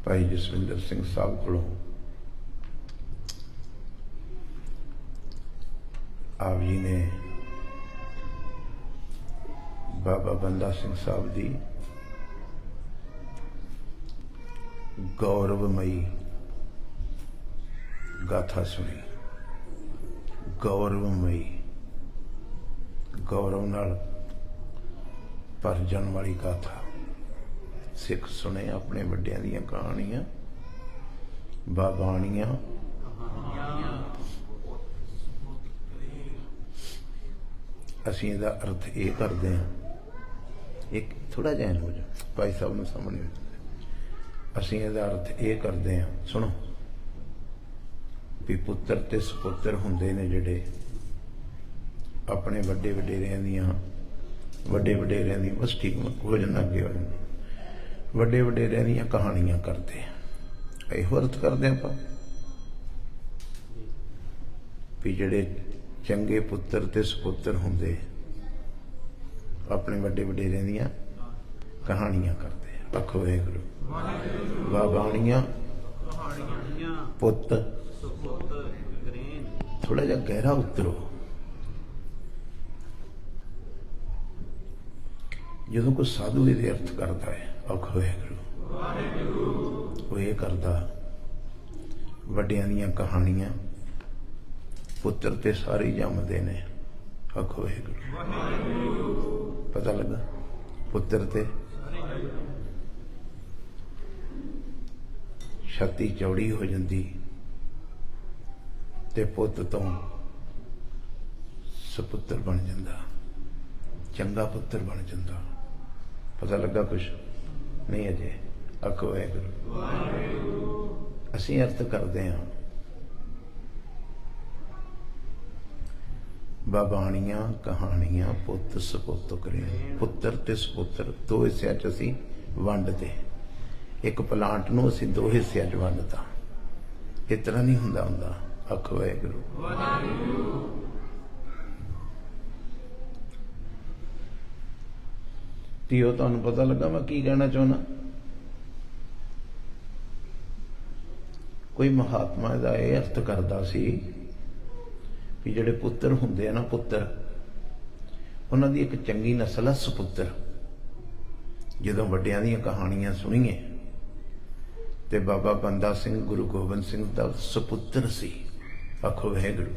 भाई जसविंदर सिंह साहब को आप जी ने बाबा बंदा सिंह साहब की गौरवमयी गाथा सुनी। गौरवमयी, गौरव नाल भर जाने वाली गाथा। सिख सुने अपने वड्डियां दियां कहानियां, बाबाणियां, असीं इहदा अर्थ ये करते हैं। एक थोड़ा जैन हो जाए भाई साहब ने सामने, असीं इहदा अर्थ ये करते हैं। सुनो भी पुत्र ते सपुत्र हुंदे ने जिहड़े अपने वड्डे वडेरियां दियां, वड्डे वडेरियां दी बस ठीक हो जाना, अगे हो जाना, वड्डे वडेरियां दियां कहानियां करते हैं। इहो अर्थ करते हैं आपां भी जिहड़े चंगे पुत्र ते सपुत्र हुंदे अपने वड्डे वडेरियां दियां कहानियां करते हैं। आखो वाहिगुरू। बाबाणियां पुत थोड़ा जा गहरा उतरो। जो कोई साधु ये अर्थ करता है, आखो वाहिगुरू, वो ये करता वड्डियां दियां कहानियां, पुत्र ते सारे जमदे ने। आखो वाहिगुरू। पता लगा पुत्र ते छाती चौड़ी हो जाती ते पुत तो सपुत्र बन जाता, चंगा पुत्र बन जाता। पता लगा कुछ नहीं अजे। आखो वाहिगुरू। असीं अर्थ करते हैं बाबाणियां कहानियां, पुत सपुत करें। पुत्र ते सपुत्र दो हिस्सिਆਂ ਚ ਅਸੀਂ ਵੰਡਦੇ। एक प्लांट ਨੂੰ ਅਸੀਂ दो हिस्सिਆਂ ਚ ਵੰਡਤਾ। इस तरह नहीं ਹੁੰਦਾ ਹੁੰਦਾ। आखो वाहिगुरू। ਧੀਓ ਤੁਹਾਨੂੰ पता लगा मैं की कहना चाहना। कोई महात्मा ਦਾ ਇਹ अर्थ करता सी भी ਜਿਹੜੇ पुत्र ਹੁੰਦੇ ਆ ना, पुत्र ਉਹਨਾਂ ਦੀ ਇੱਕ ਚੰਗੀ ਨਸਲ ਆ ਸਪੁੱਤਰ। ਜਦੋਂ ਵੱਡਿਆਂ ਦੀਆਂ ਕਹਾਣੀਆਂ ਸੁਣੀਏ ਤੇ ਬਾਬਾ ਬੰਦਾ ਸਿੰਘ ਗੁਰੂ ਗੋਬਿੰਦ ਸਿੰਘ ਦਾ ਸਪੁੱਤਰ ਸੀ। ਆਖੋ ਵਾਹਿਗੁਰੂ।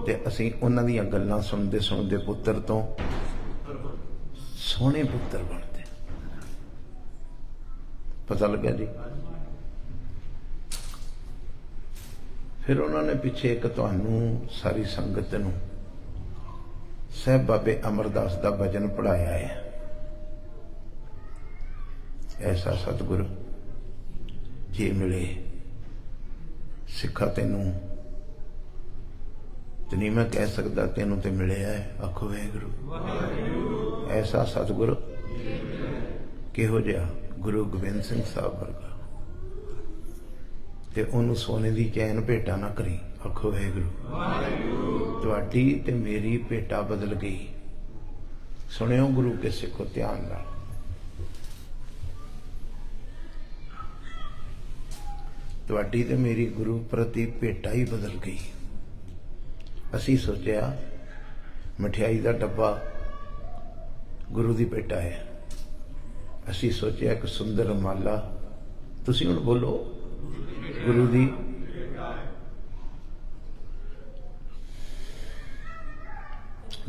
ਤੇ ਅਸੀਂ ਉਹਨਾਂ ਦੀਆਂ ਗੱਲਾਂ ਸੁਣਦੇ ਸੁਣਦੇ ਪੁੱਤਰ ਤੋਂ सोहने पुत्र बनते। पता लगा जी। फिर उन्होंने पिछे एक तुहानू सारी संगत नू साहिब बाबे अमरदास का भजन पढ़ाया है। ऐसा सतगुरु जे मिले सिखा तेनू ते नहीं मैं कह सकता तेनू ते मिले है। आखो वाहिगुरू। ऐसा सतगुरु किहो जिहा गुरु गोबिंद सिंह साहब वर्गा। ते उन्होंने सोने की चैन भेटा ना करी। आखो वाहिगुरू। तुहाडी ते मेरी भेटा बदल गई। सुनियो गुरु के सिखो ध्यान नाल। तुहाडी ते मेरी गुरु प्रति भेटा ही बदल गई। असी सोचा मठियाई का डब्बा गुरु की भेटा है। असी सोचा एक सुंदर माला, तुसी हुण बोलो, गुरु दी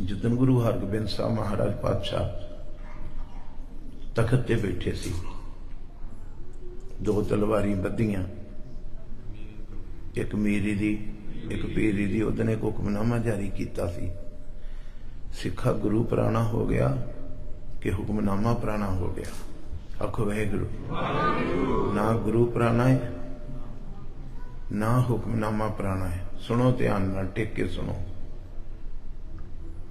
जिदन गुरु हरगोबिंद साहब महाराज पातशाह तखत ते बैठे सी, दो तलवारी बधियां, एक मीरी दी एक पीरी दी। उदन एक हुक्मनामा जारी किया सी। सिखा गुरु पुराना हो गया कि हुक्मनामा पुराना हो गया। आखो वाहिगुरू। ना गुरु पुराना है ना हुक्मनामा पुराना है। सुनो ध्यान नाल, टेक के सुनो।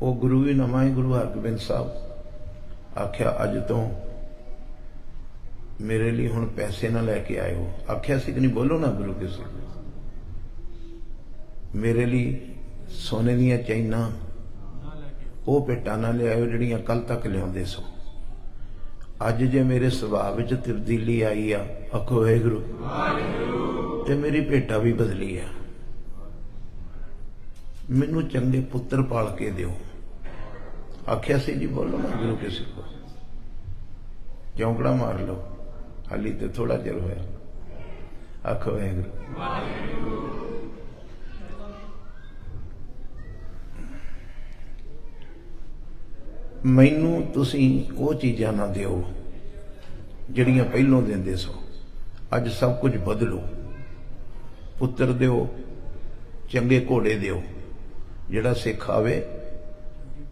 वो गुरु भी नवा है। गुरु हरगोबिंद साहब आख्या अज तो मेरे लिए हुण पैसे ना लैके आए हो। आख्या सी कि नहीं, बोलो ना गुरु किसी। मेरे लिए सोने दियां चैना वो भेटा ना लियाओ जिहड़ियां कल तक लियाउंदे सो। अज जे मेरे सुभाव विच तब्दीली आई आ, आखो वाहिगुरू, ते मेरी भेटा भी बदली आ। मैनू चंगे पुत्र पाल के दिओ। आख्या सी जी, बोलो ना गुरु के सिखो, चौंकड़ा मार लो, हाली तो थोड़ा चिर होया। आखो वाहिगुरू। मैनू तुसीं वो चीज़ां ना दिओ जिहड़ियां पहलों दिंदे सो। अज सब कुछ बदलो, पुत्र दिओ, चंगे घोड़े दिओ, जिहड़ा सिख आवे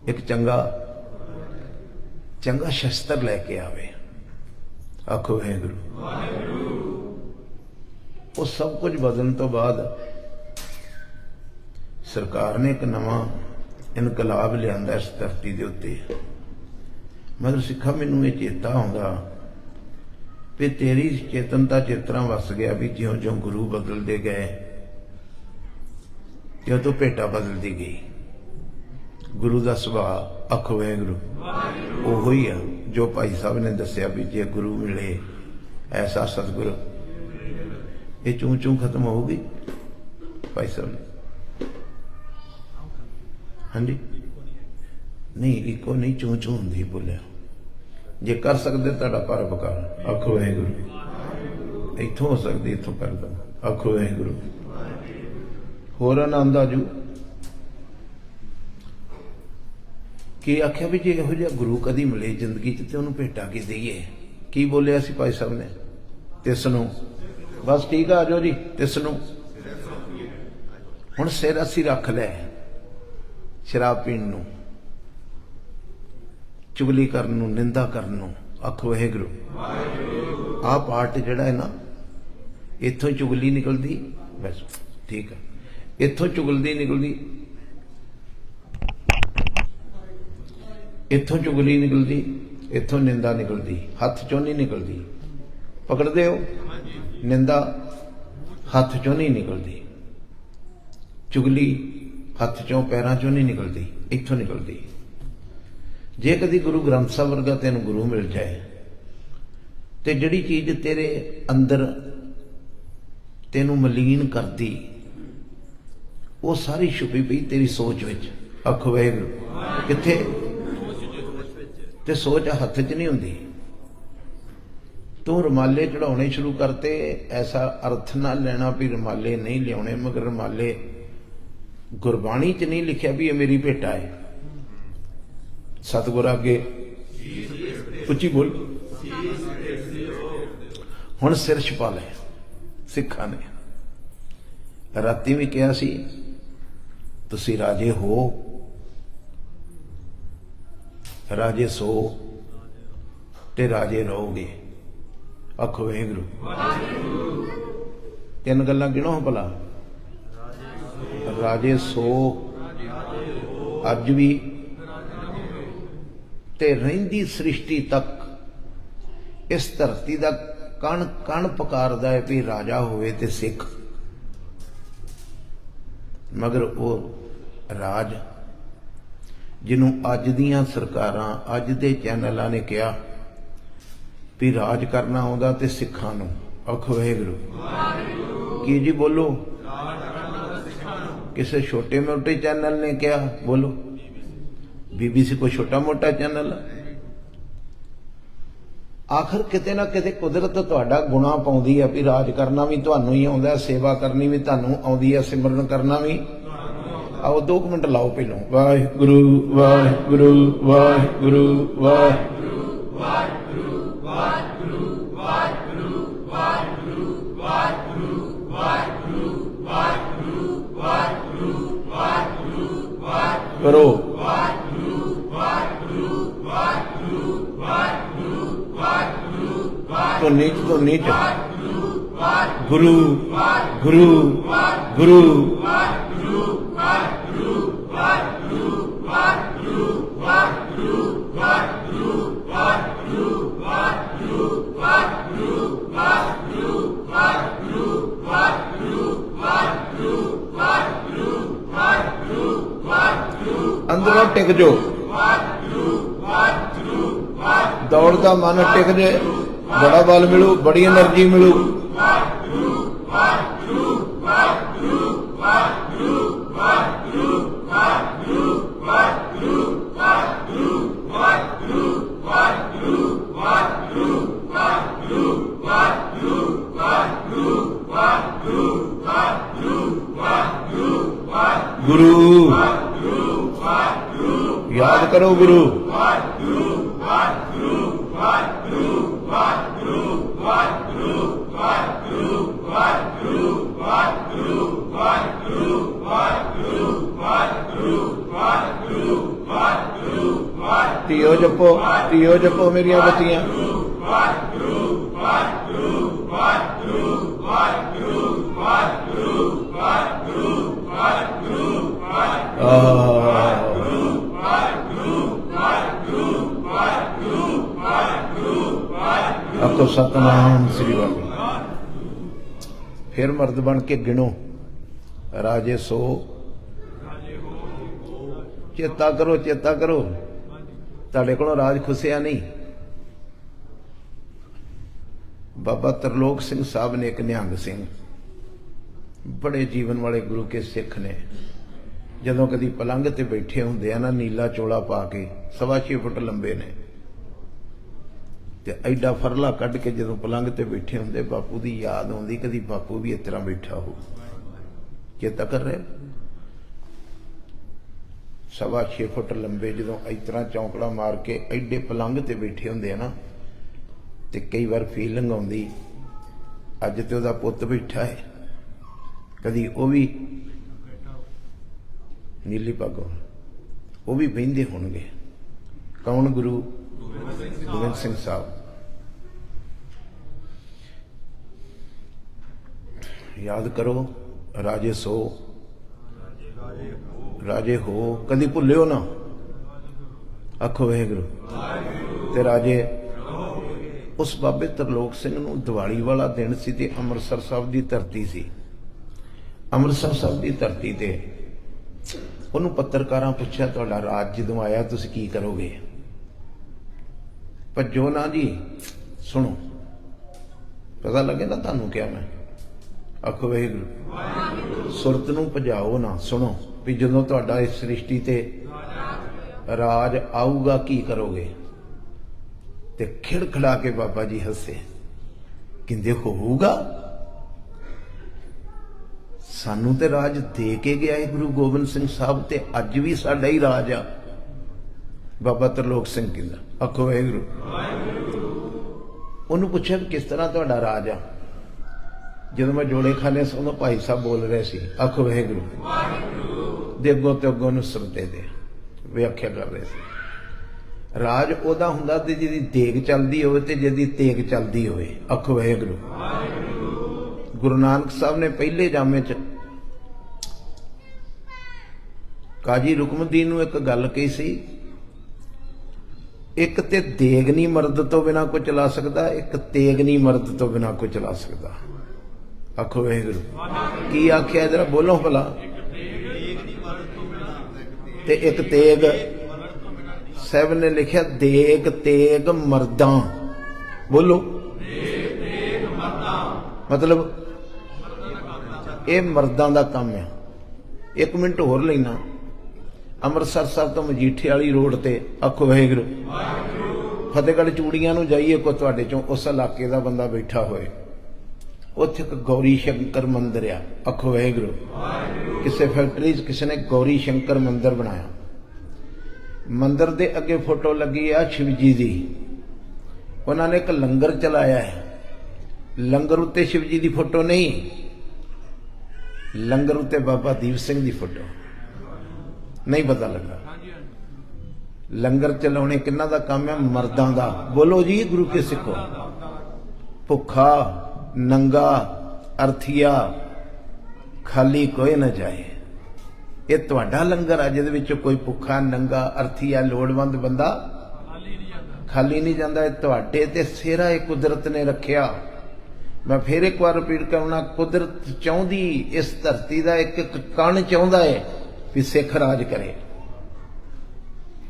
एक चंगा चंगा शस्त्र लैके आवे। आखो वाहिगुरू। वो सब कुछ बदलने तो बाद सरकार ने एक नवा इनकलाब लिया इस धरती के उत्ते। मगर सिखा मैनू ये चेता आउंदा भी तेरी चेतनता चित्रा वस गया भी ज्यों ज्यों गुरु बदलते गए त्यों तो भेटा बदलती गई। गुरु का सुभाव, आखो वाहिगुरू, ओहो ही आ जो भाई साहब ने दसिया भी जे गुरु मिले ऐसा सतगुरु, ये चूं चूं खत्म होगी भाई साहब ने। हाँ जी, नहीं इको नहीं, चूं चूं होंदी बोलिया। जे कर सकते तुहाडा पर बकार, आखो वाहिगुरू। इत्थों हो सकती इत्थों कर दो, आखो वाहिगुरू। होर आनंद आजू कि आख्या भी जे इहो जिहा गुरु कदी मिले जिंदगी च ते उहनूं भेटा की दईए। की बोलिया सी भाई साहब ने? तिसनूं। बस ठीक है, आ जाओ जी, तिसनूं। हुण सिर असीं रख लै शराब पीण नूं, चुगली करन नूं, निंदा करन नूं। आखो वाहिगुरू। आ पार्ट जिहड़ा है ना, इत्थों चुगली निकलदी, बस ठीक है, इत्थों चुगलदी निकलदी, इत्थों चुगली निकलदी, इत्थों निंदा निकलदी, हथ चों नहीं निकलदी। पकड़दे हो? निंदा हथ चों नहीं निकलदी, चुगली हथ चों पैरों चों नहीं निकलती, इत्थों निकलती। जे कदी गुरु ग्रंथ साहब वर्गा तेन गुरु मिल जाए तो जिहड़ी चीज तेरे अंदर तेनू मलीन करती वो सारी छुपी पई तेरी सोच विच। आखो वाहिगुरू। किथे? ते सोच हथ च नहीं हुंदी। तू रुमाले चढ़ाने शुरू करते, ऐसा अर्थ ना लेना भी रुमाले नहीं लियाने, मगर रुमाले गुरबाणी च नहीं लिखिया भी ये मेरी भेटा है। सतगुर अगे उच्ची बोल। हुण सिर छपा ले सिखा ने। राती भी कहा सी तुसी राजे हो, राजे सो ते राजे रहोगे। आखो वाहिगुरू। तीन गल्लां गिणो भला। राजे सो अज भी ते रहिंदी सृष्टि तक इस धरती दा कण कण पकारदा है भी राजा होवे ते सिख। मगर वो राज जिन्हों अज दियां सरकारां अज दे चैनलां ने कहा भी राज करना आउंदा ते सिखां नूं। आखो वाहिगुरू। की जी बोलो? किसी छोटे मोटे चैनल ने कहा? बोलो। बीबीसी कोई छोटा मोटा चैनल? आखिर किते ना किते कुदरत तुहाडा गुणा पाउंदी है भी राज करना भी तुहानूं ही आउंदा, सेवा करनी भी तुहानूं आउंदी है, सिमरन करना भी। आओ 2 मिनट लाओ पहलों। वाहिगुरू वाहिगुरू वाहिगुरू वाहिगुरू वाहिगुरू वाहिगुरू वाहिगुरू वाहिगुरू वाहिगुरू वाहिगुरू वाहिगुरू वाहिगुरू वाहिगुरू वाहिगुरू करो। वाहिगुरू वाहिगुरू वाहिगुरू वाहिगुरू वाहिगुरू तो नीच गुरु गुरु गुरु वाहिगुरू वाहिगुरू वाहिगुरू वाहिगुरू वाहिगुरू वाहिगुरू वाहिगुरू वाहिगुरू वाहिगुरू वाहिगुरू वाहिगुरू वाहिगुरू वाहिगुरू वाहिगुरू वाहिगुरू वाहिगुरू अंदरों टिक जो। दौड़दा मन टिक जे, बड़ा बल मिलू, बड़ी एनर्जी मिलू। गुरु याद करो, गुरु तियो जपो मेरिया बच्चियां। आपको सतनाम श्री वाहिगुरू। फिर मर्द बन के गिनो, राजे सो, चेता करो, चेता करो, तुहाडे कोलों राज खुसिया नहीं। बाबा तरलोक सिंह साहब ने, एक निहंग सिंह, बड़े जीवन वाले गुरु के सिख ने, जदों कदी पलंग ते बैठे होंदे ना, नीला चोला पा के, 6.25 फुट लंबे ने, ते एडा फरला कढ़ के जदों पलंग ते बैठे होंदे, बापू दी याद आउंदी, कदी बापू भी इस तरह बैठा हो। चेता कर रहे? 6.25 फुट लंबे जदों इस तरह चौंकड़ा मार के एडे पलंग ते बैठे होंदे ना, ते कई बार फीलिंग आउंदी, अज ते उहदा पुत्त बैठा है, कदी वो भी नीली पग, वो भी बहिंदे होणगे। कौन? गुरु गोबिंद सिंह साहब। याद करो, राजे सो, राजे हो, कदी भुल्लिओ ना, आखो वाहिगुरू। ते राजे उस बाबे तरलोक सिंह नूं दिवाली वाला दिन सी ते अमृतसर साहब की धरती सी। अमृतसर साहब की धरती ते उन्होंने पत्रकारां पुछया, तुहाडा राज जदों आया तुसीं की करोगे? भज्जो ना जी, सुनो, पता लगे ना तुहानूं क्या मैं। आखो वाहिगुरू। सुरत नूं भजाओ ना, सुनो भी जदों तुहाडा इस सृष्टि ते राज आऊगा की करोगे? ते खिड़खड़ा के बाबा जी हसे, कहंदे होऊगा, सानू ते राज दे के गया है गुरु गोबिंद सिंह साहब, ते अज भी साडा ही राज आ। बाबा तरलोक सिंह कहंदा, आखो वाहिगुरू। उन्होंने पूछा किस तरह तुहाडा राज आ? जदों मैं जोड़े खाने से उदों भाई साहब बोल रहे सी, आखो वाहिगुरू। दे अगों ते अगों नूं सरते दे व्याख्या कर रहे थे। राज ओदा हुंदा ते जिहदी देग चलदी होवे ते जिहदी तेग चलदी होवे। आखो वाहिगुरू। गुरु नानक साहब ने पहले जामे च काजी रुकमुद्दीन नूं एक गल कही सी, एक ते देग नहीं मर्द तो बिना कोई चला सकता, एक तेग नहीं मर्द तो बिना कोई चला सकता। आखो वाहिगुरू। की आख्या जरा बोलो भला। ते एक तेग, साहब ने लिखा देग तेग मर्दां, बोलो मतलब ये मर्दां दा काम है। एक मिनट होर लेना, अमृतसर साहब तो मजीठे वाली रोड ते, आखो वाहिगुरू, फतेहगढ़ चूड़ियां नूं जाइए, कोई तुहाडे चों उस इलाके दा बंदा बैठा होए, उत्थे एक गौरी शंकर मंदिर आ। आखो वाहिगुरू। किसी फैक्ट्री किसी ने गौरी शंकर मंदिर बनाया, मंदिर दे अगे फोटो लगी आ शिवजी दी, उन्होंने एक लंगर चलाया है, लंगर उत्ते शिवजी दी फोटो नहीं, लंगर उत्ते बाबा दीप सिंह दी फोटो। नहीं पता लगा। लंगर चलाने किन्ना दा काम है? मर्दां दा। बोलो जी गुरु के सिखो। भुखा नंगा अर्थीआ खाली कोई ना जाए। ये तुहाडा लंगर आ जिहदे विच कोई भुखा नंगा अर्थीआ लोड़वंद बंदा खाली नहीं जाता। तुहाडे ते सेरा ये कुदरत ने रखिया। मैं फिर एक बार रिपीट करना, कुदरत चाहती इस धरती का एक कण चाहता है भी सिख राज करे।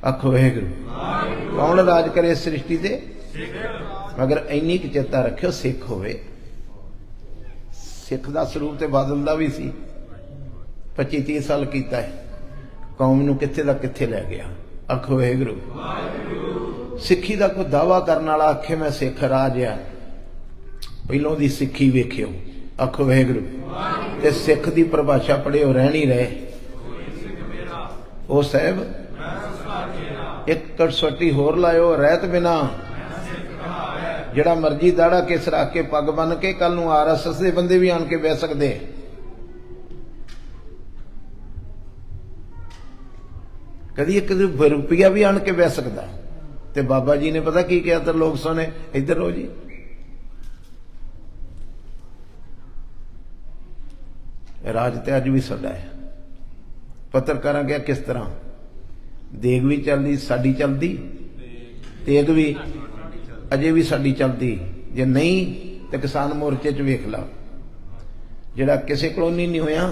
आखो वाहिगुरू। कौन राज करे इस सृष्टि से? मगर इन्नी क चेता रखियो सिख होवे, सिख दा स्वरूप ते बादल दा भी सी। 25-30 साल कीता है, कौम नूं कित्थे दा कित्थे लै गया। आखो वाहिगुरू। सिक्खी दा कोई दावा करने वाला आखे मैं सिख राज आ, पहलों दी सिक्खी वेखियो। आखो वाहिगुरू। ते सिख दी परिभाषा पढ़ियो, रहनी रहे ओ साहब एक कड़सोटी होर लायो, रहत बिना जिहड़ा मर्जी दाड़ा केस रख के पग बन के कल नूं RSS दे बंदे भी आन के बह सकदे। कदी एक रुपया भी आन के बह सकदा। ते बाबा जी ने पता की किया, तो लोग सुने इधर हो जी। राज ते अज भी साडा है। पत्रकारां क्या किस तरह देग भी चलदी, साडी चलदी, तेग भी अजे भी साडी चलदी। जे नहीं तो किसान मोर्चे च वेख ला, जिहड़ा किसे कोलों नहीं होया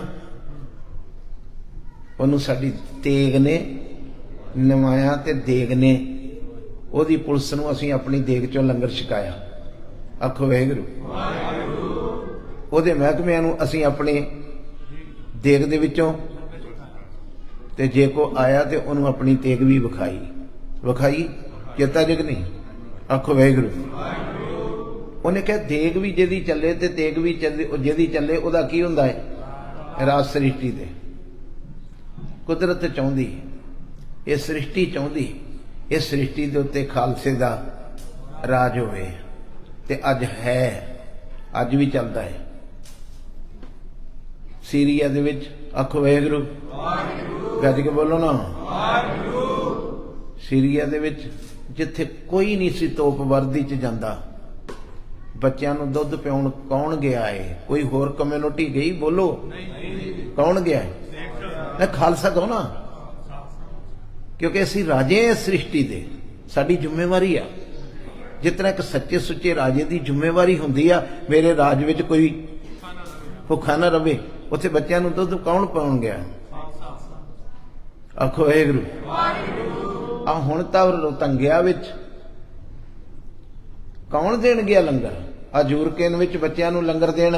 उहनूं साडी तेग ने नवाया ते देग ने ओहदी पुलिस नूं असीं अपनी देग चों लंगर छकाया। आखो वाहिगुरू। ओहदे महकमिਆਂ नूं असीं अपने देग दे विचों ते जे को आया तो उन्होंने अपनी तेग भी विखाई। विखाई चेता जग नहीं। आखो वाहिगुरू। उन्हें कहा देग भी जिहदी चले तो तेग भी चले, जिहदी चले उहदा की हुंदा है? राज सृष्टि दे। कुदरत चाहुंदी, ये सृष्टि चाहुंदी इस सृष्टि दे उत्ते खालसे दा राज होवे ते अज है, अज भी चलदा है। सीरिया दे विच आखो वाहिगुरू। गज के बोलो ना। सीरिया दे विच जिथे कोई नहीं सी तोप वर्दी च जांदा, बच्चों नूं दुध पिआउण कौन गया है? कोई होर कम्यूनिटी गई? बोलो कौन गया है? खालसा कहो ना, क्योंकि असीं राजे हैं सृष्टि दे, साडी जिम्मेवारी आ। जिस तरह एक सच्चे सुच्चे राजे की जिम्मेवारी हुंदी आ, मेरे राज विच कोई भुखा ना रवे, उत्थे बच्चों नूं दुध कौन पाउण गया? आखो वाहिगुरू। आ हुण तां रोहतंगिया विच कौन देण गया लंगर? आ जूरकेन विच बच्चों नूं लंगर देण?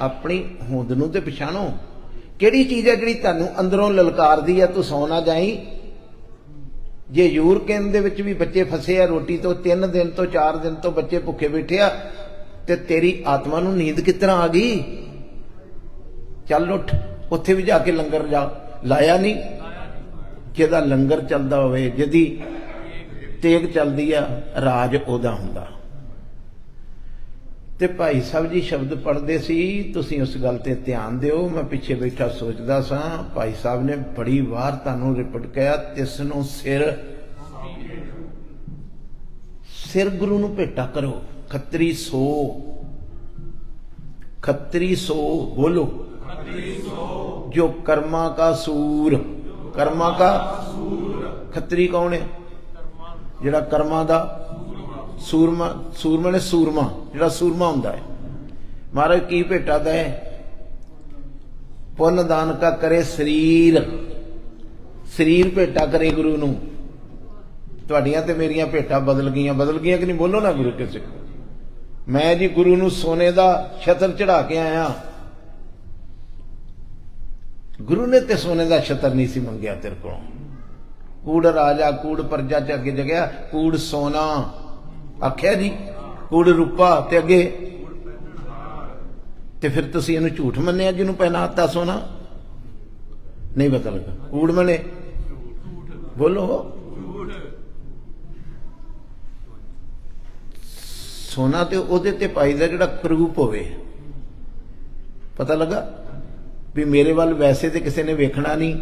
अपनी होंद नूं ते पछाणो, किहड़ी चीज़ है जिहड़ी तुहानूं अंदरों ललकारदी है? तू सौ ना जाई। जे यूरकेन दे विच भी बच्चे फसे आ, रोटी तो 3 दिन तो 4 दिन तो बच्चे भुखे बैठे आ, ते तेरी आत्मा नूं नींद किस तरह आ गई? चल उठ, उत्थे भी जाके लंगर जा लाया नहीं। जिहदा लंगर चलदा होवे, जिहदी तेग चलदी आ, राज ओहदा हुंदा। ते भाई साहब जी शब्द पढ़ते सी, तुसीं उस गल ते ध्यान दिओ। मैं पिछे बैठा सोचदा सा, भाई साहब ने बड़ी वार तुहानूं रिपीट कहा, तिसनूं सिर सिर गुरु नूं भेटा करो। खत्री सो, खत्री सो बोलो। जो कर्मा का सूर, कर्मा का खत्री कौन है? जिहड़ा कर्मा दा सूरमा, सूरमा ने सूरमा, जिहड़ा सूरमा हुंदा है। महाराज की भेटा दे? पुन दान का करे शरीर, शरीर भेटा करे गुरु नूं। तुहाडियां ते मेरियां भेटा बदल गईयां कि नहीं? बोलो ना गुरु के सिख। मैं जी गुरु नूं सोने दा छतर चढ़ा के आया। गुरु ने ते सोने दा छतर नहीं सी मंगया तेरे को। कूड़ राजा कूड़ प्रजा च अगे जगया कूड़ सोना आख्या जी, कूड़ रूपा ते अगे ते फिर तुसीं इहनूं झूठ मन्निया जिन्होंने पहनाता सोना? नहीं पता लगा। कूड़ मने बोलो। सोना ते ओहदे ते पाईदा जिहड़ा करूप होवे। पता लगा भी मेरे वाल वैसे तो किसी ने वेखना नहीं।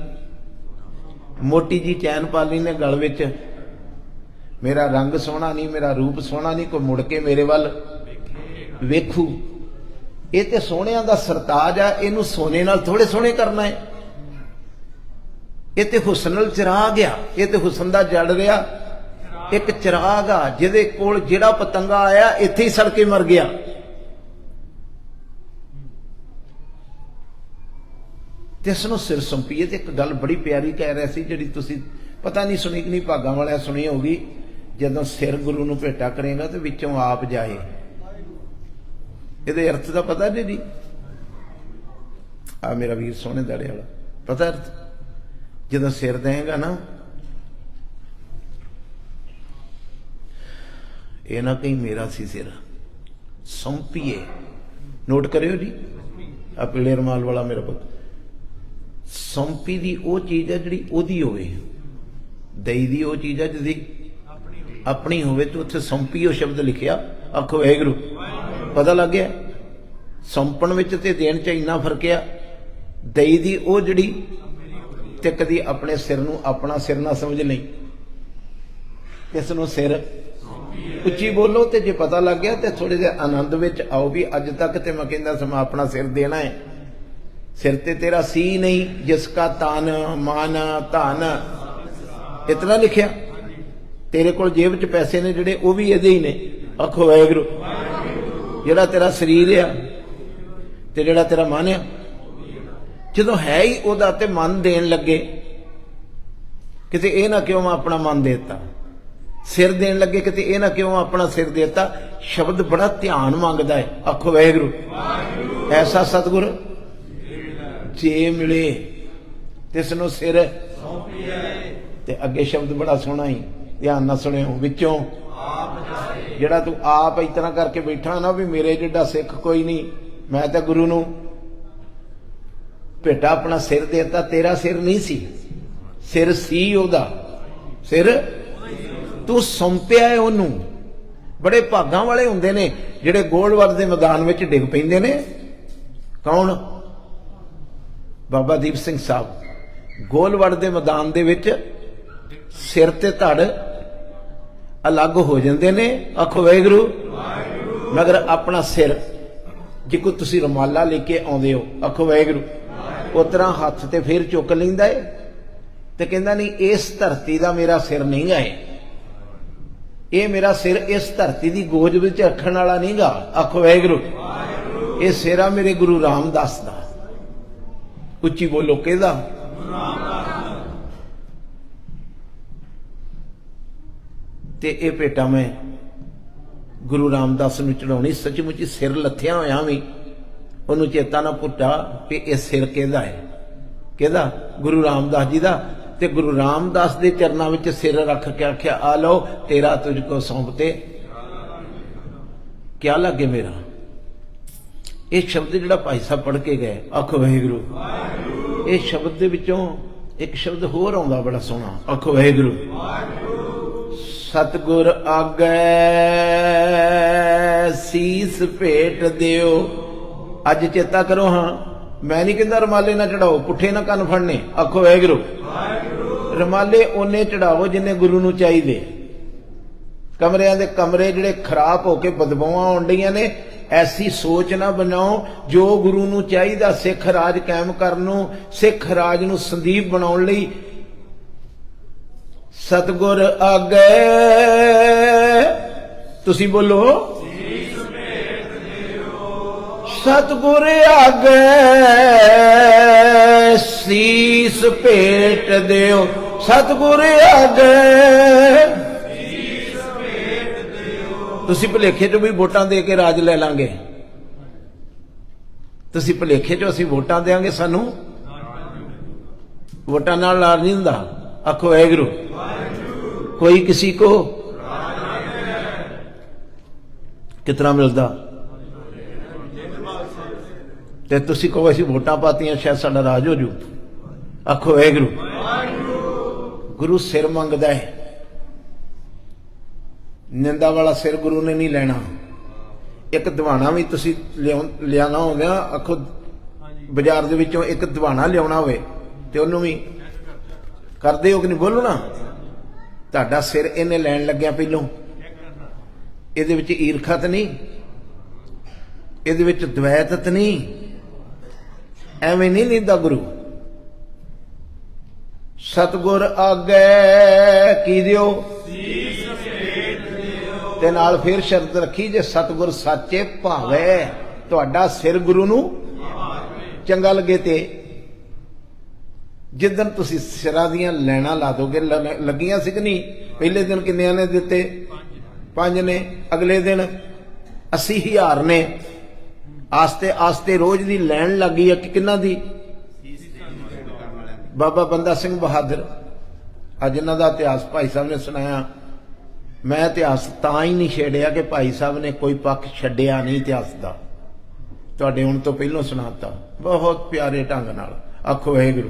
मोटी जी चैन पाली ने गल विच, मेरा रंग सोहना नहीं, मेरा रूप सोहना नहीं, कोई मुड़ के मेरे वाल वेखू। ये तो सोहणियां दा सरताज आ, इनू सोने नाल थोड़े सोहणे करना है। ये तो हुसनल चिराग आ, ये तो हुसन दा जड़ रहा एक चिराग आ, जिहदे कोल जिहड़ा पतंगा आया इत्थे ही सड़ के मर गया। ते इसनूं सिर सौंपीए। ते एक गल बड़ी प्यारी कह रहा सी, जिहड़ी तुसीं पता नहीं सुनी कि नहीं, भागां वालिआं सुनी होगी। ਜਦੋਂ ਸਿਰ ਗੁਰੂ ਨੂੰ ਭੇਟਾ ਕਰੇਗਾ ਤੇ ਵਿੱਚੋਂ ਆਪ ਜਾਏ। ਇਹਦੇ ਅਰਥ ਦਾ ਪਤਾ ਜੀ? ਆ ਮੇਰਾ ਵੀਰ ਸੋਹਣੇ ਦਾੜੇ ਵਾਲਾ, ਪਤਾ ਅਰਥ? ਜਦੋਂ ਸਿਰ ਦੇਗਾ ਨਾ, ਇਹ ਨਾ ਕहीं ਮੇਰਾ ਸੀ ਸਿਰ, ਸੌਂਪੀਏ। ਨੋਟ ਕਰਿਓ ਜੀ, ਆ ਪੀਲੇ ਰੁਮਾਲ ਵਾਲਾ ਮੇਰਾ ਪੁੱਤ, ਸੌਂਪੀ ਦੀ ਉਹ ਚੀਜ਼ ਹੈ ਜਿਹੜੀ ਉਹਦੀ ਹੋਵੇ, ਦਈ ਦੀ ਉਹ ਚੀਜ਼ ਹੈ ਜਿਹਦੀ ਆਪਣੀ ਹੋਵੇ। ਤੇ ਉੱਥੇ ਸੌਂਪੀ ਉਹ ਸ਼ਬਦ ਲਿਖਿਆ, ਆਖੋ ਵਾਹਿਗੁਰੂ। ਪਤਾ ਲੱਗ ਗਿਆ? ਸੌਂਪਣ ਵਿੱਚ ਤੇ ਦੇਣ ਚ ਇੰਨਾ ਫਰਕ ਆ। ਦਈ ਦੀ ਉਹ ਜਿਹੜੀ, ਤੇ ਕਦੀ ਆਪਣੇ ਸਿਰ ਨੂੰ ਆਪਣਾ ਸਿਰ ਨਾ ਸਮਝ ਲਈ, ਇਸ ਨੂੰ ਸਿਰ। ਉੱਚੀ ਬੋਲੋ, ਤੇ ਜੇ ਪਤਾ ਲੱਗ ਗਿਆ ਤੇ ਥੋੜੇ ਜਿਹੇ ਆਨੰਦ ਵਿੱਚ ਆਓ ਵੀ ਅੱਜ ਤੱਕ ਤੇ ਮੈਂ ਕਹਿੰਦਾ ਸਮਾਂ ਆਪਣਾ ਸਿਰ ਦੇਣਾ ਹੈ। ਸਿਰ ਤੇ ਤੇਰਾ ਸੀ ਨਹੀਂ, ਜਿਸ ਕਾ ਤਾਨ ਮਾਨ ਧਨ, ਇਤਨਾ ਲਿਖਿਆ। ਤੇਰੇ ਕੋਲ ਜੇਬ ਚ ਪੈਸੇ ਨੇ ਜਿਹੜੇ, ਉਹ ਵੀ ਇਹਦੇ ਹੀ ਨੇ, ਆਖੋ ਵਾਹਿਗੁਰੂ। ਜਿਹੜਾ ਤੇਰਾ ਸਰੀਰ ਆ ਤੇ ਜਿਹੜਾ ਤੇਰਾ ਮਨ ਆ, ਜਦੋਂ ਹੈ ਹੀ ਉਹਦਾ ਤੇ ਮਨ ਦੇਣ ਲੱਗੇ, ਕਿਤੇ ਇਹ ਨਾ ਕਿਉਂ ਮੈਂ ਆਪਣਾ ਮਨ ਦੇਤਾ। ਸਿਰ ਦੇਣ ਲੱਗੇ ਕਿਤੇ ਇਹ ਨਾ ਕਿਉਂ ਆਪਣਾ ਸਿਰ ਦੇਤਾ। ਸ਼ਬਦ ਬੜਾ ਧਿਆਨ ਮੰਗਦਾ ਹੈ, ਆਖੋ ਵਾਹਿਗੁਰੂ। ਐਸਾ ਸਤਿਗੁਰ ਜੇ ਮਿਲੇ ਤਿਸ ਨੂੰ ਸਿਰ। ਤੇ ਅੱਗੇ ਸ਼ਬਦ ਬੜਾ ਸੋਹਣਾ ਹੀ, ਧਿਆਨ ਨਾਲ ਸੁਣਿਓ। ਵਿੱਚੋਂ ਜਿਹੜਾ ਤੂੰ ਆਪ ਇਸ ਤਰ੍ਹਾਂ ਕਰਕੇ ਬੈਠਾ ਨਾ ਵੀ ਮੇਰੇ ਜਿੱਡਾ ਸਿੱਖ ਕੋਈ ਨਹੀਂ, ਮੈਂ ਤਾਂ ਗੁਰੂ ਨੂੰ ਭੇਟਾ ਆਪਣਾ ਸਿਰ ਦੇਤਾ। ਤੇਰਾ ਸਿਰ ਨਹੀਂ ਸੀ, ਸਿਰ ਸੀ ਉਹਦਾ, ਸਿਰ ਤੂੰ ਸੌਂਪਿਆ ਹੈ ਉਹਨੂੰ। ਬੜੇ ਭਾਗਾਂ ਵਾਲੇ ਹੁੰਦੇ ਨੇ ਜਿਹੜੇ ਗੋਲਵਰ ਦੇ ਮੈਦਾਨ ਵਿੱਚ ਡਿੱਗ ਪੈਂਦੇ ਨੇ। ਕੌਣ? ਬਾਬਾ ਦੀਪ ਸਿੰਘ ਸਾਹਿਬ ਗੋਲਵਰ ਦੇ ਮੈਦਾਨ ਦੇ ਵਿੱਚ ਸਿਰ ਤੇ ਧੜ ਅਲੱਗ ਹੋ ਜਾਂਦੇ ਨੇ, ਆਖੋ ਵਾਹਿਗੁਰੂ। ਮਗਰ ਆਪਣਾ ਸਿਰ, ਜੇ ਕੋਈ ਤੁਸੀਂ ਰੁਮਾਲਾ ਲੈ ਕੇ ਆਉਂਦੇ ਹੋ, ਆਖੋ ਵਾਹਿਗੁਰੂ, ਉਸ ਤਰ੍ਹਾਂ ਹੱਥ ਤੇ ਫੇਰ ਚੁੱਕ ਲੈਂਦਾ ਏ ਤੇ ਕਹਿੰਦਾ ਨਹੀਂ, ਇਸ ਧਰਤੀ ਦਾ ਮੇਰਾ ਸਿਰ ਨਹੀਂ ਗਾ, ਇਹ ਮੇਰਾ ਸਿਰ ਇਸ ਧਰਤੀ ਦੀ ਗੋਦ ਵਿੱਚ ਰੱਖਣ ਵਾਲਾ ਨਹੀਂ ਗਾ, ਆਖੋ ਵਾਹਿਗੁਰੂ। ਇਹ ਸਿਰ ਆ ਮੇਰੇ ਗੁਰੂ ਰਾਮਦਾਸ ਦਾ। ਉੱਚੀ ਬੋਲੋ, ਕਿਹਦਾ? ਤੇ ਇਹ ਭੇਟਾ ਮੈਂ ਗੁਰੂ ਰਾਮਦਾਸ ਨੂੰ ਚੜਾਉਣੀ। ਸੱਚਮੁੱਚ ਸਿਰ ਲੱਥਿਆ ਹੋਇਆ ਵੀ ਉਹਨੂੰ ਚੇਤਾ ਨਾ ਭੁੱਟਾ ਕਿ ਇਹ ਸਿਰ ਕਿਹਦਾ ਹੈ। ਕਿਹਦਾ? ਗੁਰੂ ਰਾਮਦਾਸ ਜੀ ਦਾ। ਤੇ ਗੁਰੂ ਰਾਮਦਾਸ ਦੇ ਚਰਨਾਂ ਵਿੱਚ ਸਿਰ ਰੱਖ ਕੇ ਆਖਿਆ, ਆ ਲਓ ਤੇਰਾ ਤੁਝ ਕੋ ਸੌਂਪਤੇ ਕਿਆ ਲੱਗੇ ਮੇਰਾ। ਇਹ ਸ਼ਬਦ ਜਿਹੜਾ ਭਾਈ ਸਾਹਿਬ ਪੜ੍ਹ ਕੇ ਗਏ, ਆਖੋ ਵਾਹਿਗੁਰੂ। ਇਹ ਸ਼ਬਦ ਦੇ ਵਿੱਚੋਂ ਇੱਕ ਸ਼ਬਦ ਹੋਰ ਆਉਂਦਾ ਬੜਾ ਸੋਹਣਾ, ਆਖੋ ਵਾਹਿਗੁਰੂ। ਸਤਿਗੁਰ ਆਗੈ ਸੀਸ ਭੇਟ ਦਿਓ। ਅੱਜ ਚੇਤਾ ਕਰੋ, ਹਾਂ ਮੈਂ ਨਹੀਂ ਕਹਿੰਦਾ ਰਮਾਲੇ ਨਾ ਚੜਾਓ, ਪੁੱਠੇ ਨਾ ਕੰਨ ਫੜਨੇ, ਆਖੋ ਵਾਹਿਗੁਰੂ। ਰਮਾਲੇ ਉਹਨੇ ਚੜਾਓ ਜਿੰਨੇ ਗੁਰੂ ਨੂੰ ਚਾਹੀਦੇ। ਕਮਰਿਆਂ ਦੇ ਕਮਰੇ ਜਿਹੜੇ ਖਰਾਬ ਹੋ ਕੇ ਬਦਬੂਆਂ ਆਉਣ ਡੀਆਂ ਨੇ, ਐਸੀ ਸੋਚ ਨਾ ਬਣਾਓ। ਜੋ ਗੁਰੂ ਨੂੰ ਚਾਹੀਦਾ ਸਿੱਖ ਰਾਜ ਕਾਇਮ ਕਰਨ ਨੂੰ, ਸਿੱਖ ਰਾਜ ਨੂੰ ਸੰਦੀਪ ਬਣਾਉਣ ਲਈ, ਸਤਿਗੁਰ ਆਗੇ। ਤੁਸੀਂ ਬੋਲੋ, ਸਤਿਗੁਰ ਆਗੇ ਸੀਸ ਭੇਟ ਦਿਓ। ਸਤਿਗੁਰ ਆਗੇ ਤੁਸੀਂ ਭੁਲੇਖੇ ਚੋਂ ਵੀ ਵੋਟਾਂ ਦੇ ਕੇ ਰਾਜ ਲੈ ਲਾਂਗੇ। ਤੁਸੀਂ ਭੁਲੇਖੇ ਚੋਂ ਅਸੀਂ ਵੋਟਾਂ ਦੇਾਂਗੇ, ਸਾਨੂੰ ਵੋਟਾਂ ਨਾਲ ਲਾਰ ਨਹੀਂ ਹੁੰਦਾ, ਆਖੋ ਵਾਹਿਗੁਰੂ। कोई किसी को कितना मिलता ते तुसी कहो ऐसी वोटां पातियां शायद साडा राज हो जू, आखो वाहिगुरू। गुरु सिर मंगदा है, निंदा वाला सिर गुरु ने नहीं लेना। एक दवाना भी तुसी लियाना हो गया, आखो बाजार दे विचों एक दवाना लियाना होवे ते उहनूं भी करदे हो कि नहीं, बोलो ना। ਤੁਹਾਡਾ ਸਿਰ ਇਹਨੇ ਲੈਣ ਲੱਗਿਆ ਪਹਿਲੋਂ, ਇਹਦੇ ਵਿੱਚ ਈਰਖਾ ਨਹੀਂ, ਇਹਦੇ ਵਿੱਚ ਦਵੈਤ ਨਹੀਂ, ਐਵੇਂ ਨਹੀਂ ਨੀਂਦਾ ਗੁਰੂ। ਸਤਿਗੁਰ ਆਗੇ ਕੀ ਦਿਓ, ਤੇ ਨਾਲ ਫੇਰ ਸ਼ਰਤ ਰੱਖੀ, ਜੇ ਸਤਿਗੁਰ ਸਾਚੇ ਭਾਵੇ, ਤੁਹਾਡਾ ਸਿਰ ਗੁਰੂ ਨੂੰ ਚੰਗਾ ਲੱਗੇ। ਤੇ ਜਿੱਦਣ ਤੁਸੀਂ ਸਿਰਾਂ ਦੀਆਂ ਲੈਣਾ ਲਾ ਦੋਗੇ, ਲੱਗੀਆਂ ਸੀ ਕਿ ਨਹੀਂ पहले दिन किन्नियां ने दिते? 5 ने। अगले दिन 80,000 ने। आस्ते आस्ते रोज दी लैन लग गई है कि किन्ना दी? बाबा बंदा सिंह बहादुर। अज इन्हां दा इतिहास भाई साहब ने सुनाया। मैं इतिहास तां ही नहीं छेड़िया कि भाई साहब ने कोई पक्ष छड्डिया नहीं इतिहास का, तुहाडे हुण तो पहलों सुनाता बहुत प्यारे ढंग नाल। आखो वाहिगुरू।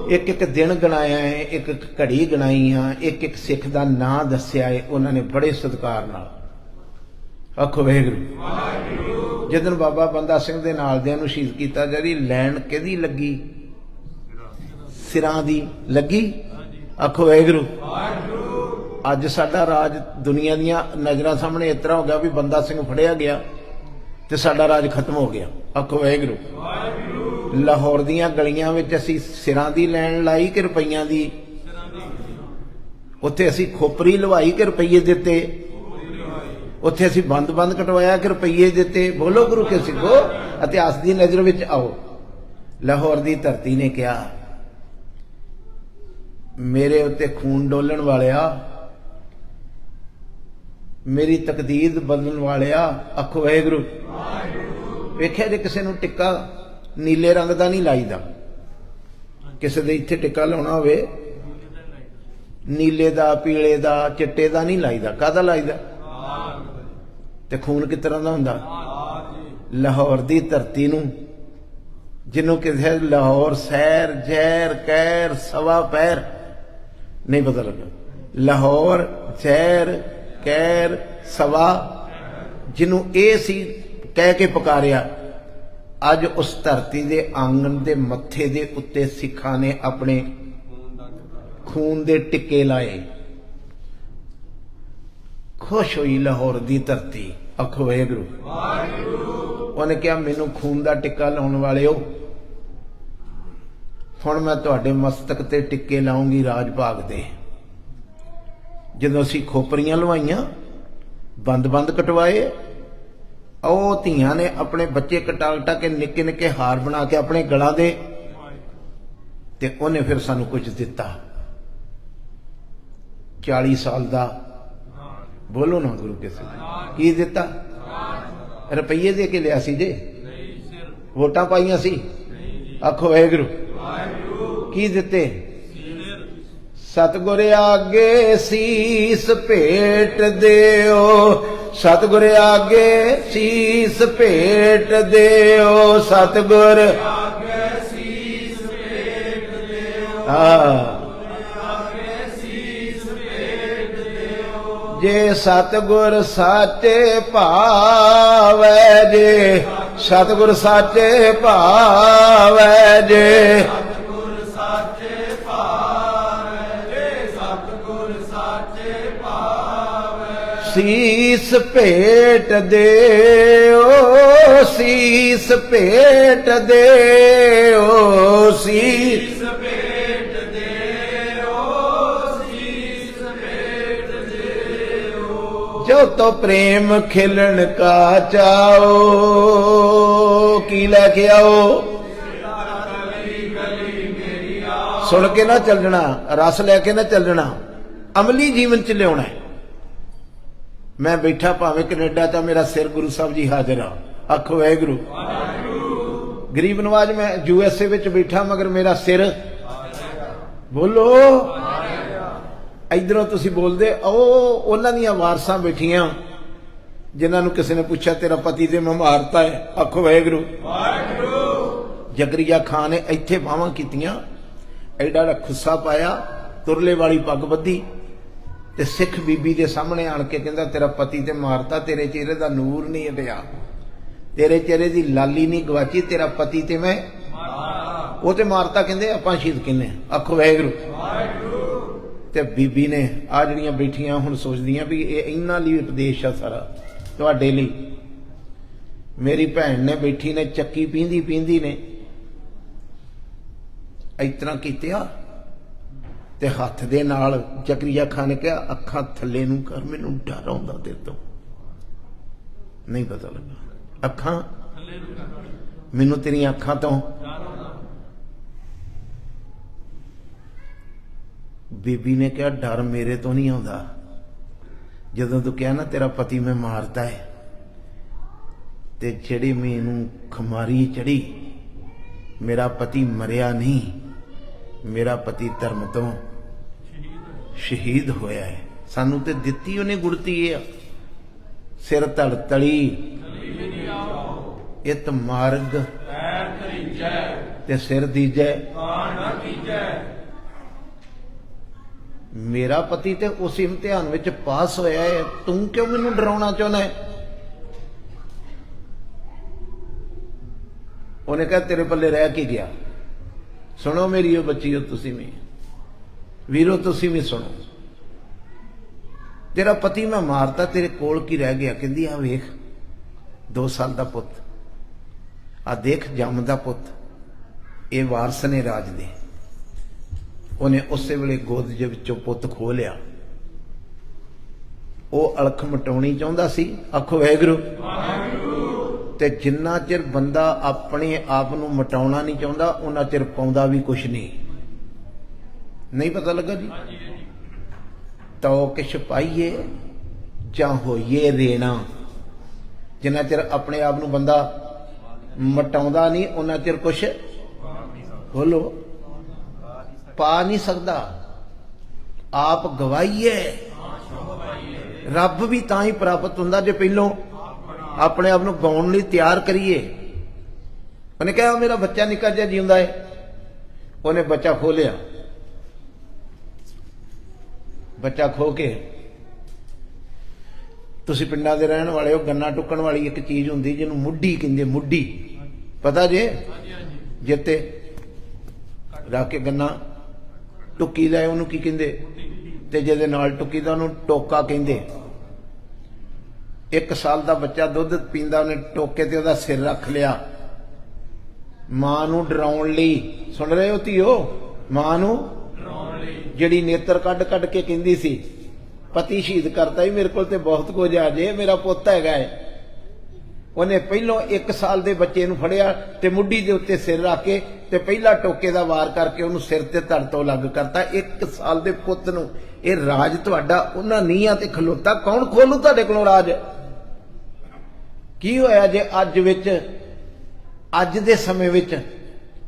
एक एक दिन गिनाया है, एक एक घड़ी गिनाई हाँ, एक एक सिख का नां दस्या है उन्होंने बड़े सत्कार नाल। आखो वाहिगुरू। जिदन बाबा बंदा सिंह दे नाल दियां नूं शहीद कीता, जदी लैन किहदी लगी? सिरां दी लगी। आखो वाहिगुरू। अज साडा राज दुनिया दियां नज़रां सामने इस तरह हो गया भी बंदा सिंह फड़िया गया तो साडा राज खत्म हो गया। आखो वाहिगुरू। लाहौर दियां गलियां विच असीं सिरां दी लैन लाई कि रुपईयां दी? उत्थे असीं खोपरी लवाई कि रुपये दिते? उत्थे असीं बंद बंद कटवाया कि रुपये दिते? बोलो गुरु के सिखो, इतिहास की नज़र विच आओ। लाहौर की धरती ने कहा, मेरे उत्ते खून डोलन वालिया, मेरी तकदीर बदलने वालिया। आखो वाहिगुरू। वेख्या जे किसी नूं टिक्का नीले रंग का नहीं लाईदा, किसी दे इत्थे टिक्का लाउणा होवे नीले दा, पीले दा, चिट्टे दा नहीं लाईदा, काहदा लाईदा? ते खून किस तरह दा हुंदा? लाहौर की धरती नूं जिन्हों किसी लाहौर सैर जैर कैर सवा पैर नहीं पता लगा। लाहौर जैर कैर सवा जिन्हों ये सी कह के पुकारिया, अज उस धरती के आंगन के मत्थे के उत्ते सिखां ने अपने खून के टिक्के लाए। खुश हुई लाहौर की धरती। आखो वाहिगुरू। उन्हें कहा, मैनू खून का टिक्का लाने वाले हो, हुण मैं तुहाडे मस्तक ते टिक्के लाऊंगी राज भाग दे। जदों असीं खोपरियां लवाइयां, बंद बंद कटवाए, ओ धीआं ने अपने बच्चे कटा कटा के निक्के निक्के हार बना के अपने गलां दे, ते उन्हें फिर सानू कुछ दिता। 40 साल दा, बोलो ना गुरु के सिख, की दिता? रुपये दे के लिया सी जे? वोटां पाईयां सी? आखो वाहिगुरू। की दिते? सतगुर आगे सीस भेट देओ, सतगुर आगे सीस भेट देओ, सतगुर आगे सीस भेट देओ। जे सतगुर साचे भावै जे, सतगुर साचे भावै जे, सतगुर साचे भावै जे, सतगुर साचे भावै। सीस भेट देओ, सीस भेट देओ, सीस जो तो प्रेम खिलन का चाओ, की लैके आओ? सुन के ना चलना, रस लैके ना चलना, अमली जीवन च लिया। मैं बैठा भावे कनेडा च, मेरा सिर गुरु साहब जी हाजिर आ। आखो वाहिगुरू। गरीब नवाज मैं USA विच बैठा, मगर मेरा सिर, बोलो इधरों तुसी बोलते उन्हां दियां वारसां बैठियां जिन्होंने किसी ने पूछा तेरा पति ते मैं मारता है। आखो वाहिगुरू। जकरिया खान ने इत्थे बावां कीतियां, एडा खुस्सा पाया, तुरले वाली पग बद्धी ते सिख बीबी के सामने आन के कहंदा तेरा पति ते मारता, तेरे चेहरे का नूर नहीं हटिया, तेरे चेहरे की लाली नहीं गवाची, तेरा पति ते मैं वो ते मारता, कहंदे आपां शहीद किन्ने। आखो वाहिगुरू। ते बीबी ने आ जड़ियां बैठियां हुण सोचदियां भी ये इन्हां लई उपदेश आ सारा तुहाडे लई। मेरी भैन ने बैठी ने चक्की पींदी पींदी ने इस तरह कीतिया ते हथ दे नाल जकरिया खान ने कहा अखां थल्ले नूं कर, मैनूं डर आउंदा तेरे तो। नहीं पता लगा अखां, मैनूं तेरियां अखां तो। बीबी ने कहा डर मेरे तो नहीं आता, जदों तू कहा ना तेरा पति मैं मारता है, ते जिहड़ी मैनू खुमारी चढ़ी, मेरा पति मरिया नहीं, मेरा पति धर्म तो शहीद होया है। सानू ते दित्ती उन्हें गुड़ती है, सिर धड़ तली इत मार्ग ते सिर दीजै। मेरा पति ते उस इम्तिहान विच पास होया है, तू क्यों मैनू डराउणा चाहुंदा है? उन्हें कहा तेरे पल्ले रह के गया। सुनो मेरी बच्चियो, तुसी भी वीरो, तुसी भी सुनो, तेरा पति मैं मारता, तेरे कोल की रह गया? कहंदी आ वेख 2 साल का पुत, आ देख जमदा पुत, ये वारस ने राज दे। उन्हें उस वेले गोद दे विचों पुत खो लिया। वो अलख मटाउणी चाहुंदा सी, आखो वाहिगुरू। ते जिन्ना चिर बंदा अपने आप नूं मटाउणा नहीं चाहुंदा, उन्ना चिर पाउंदा भी कुछ नहीं पता लगा जी? तो किश पाइए जां होइए रेना, जिन्ना चिर अपने आप नूं बंदा मटाउंदा नहीं, उन्ना चिर कुछ बोलो पा नहीं सकता। आप गवाइए, रब भी तां ही प्राप्त हुंदा जे पहलों अपने आप नूं गाउण लई तैयार करिए। उन्हें कहा मेरा बच्चा निक्का जिहा जींदा है, उन्हें बच्चा खो लिया। बच्चा खो के तुसी पिंडां दे रहण वाले हो, गन्ना टुकण वाली एक चीज हुंदी जिहनूं मुड्ढी कहंदे, मुड्ढी पता जे? जिते रख के गन्ना टुक्की दा उहनूं की कहंदे, ते जिहदे नाल टुक्की दा उहनूं टोका कहंदे। 1 साल का बच्चा दुध पींदा, उन्हें टोके ते उहदा सिर रख लिया, मां नूं डराउण लई। सुन रहे हो धीओ? मां नूं जिहड़ी नेत्र कढ कढ के कहंदी सी पति शहीद करता ही, मेरे कोल ते बहुत कुछ आ जे, मेरा पुੱਤ हैगा है। उन्हें पहलों 1 साल के बच्चे नूं फड़िया ते मुड्ढी दे उत्ते सिर रख के ते पहला टोके दा वार करके उन्होंने सिर ते धड़ तो लग करता। 1 साल के पुੱਤ नूं ये राज तुहाडा उन्हां नीहां ते खलोता, कौन खोलू तुहाडे कोलों राज? की होया जे अज विच, अज दे समय विच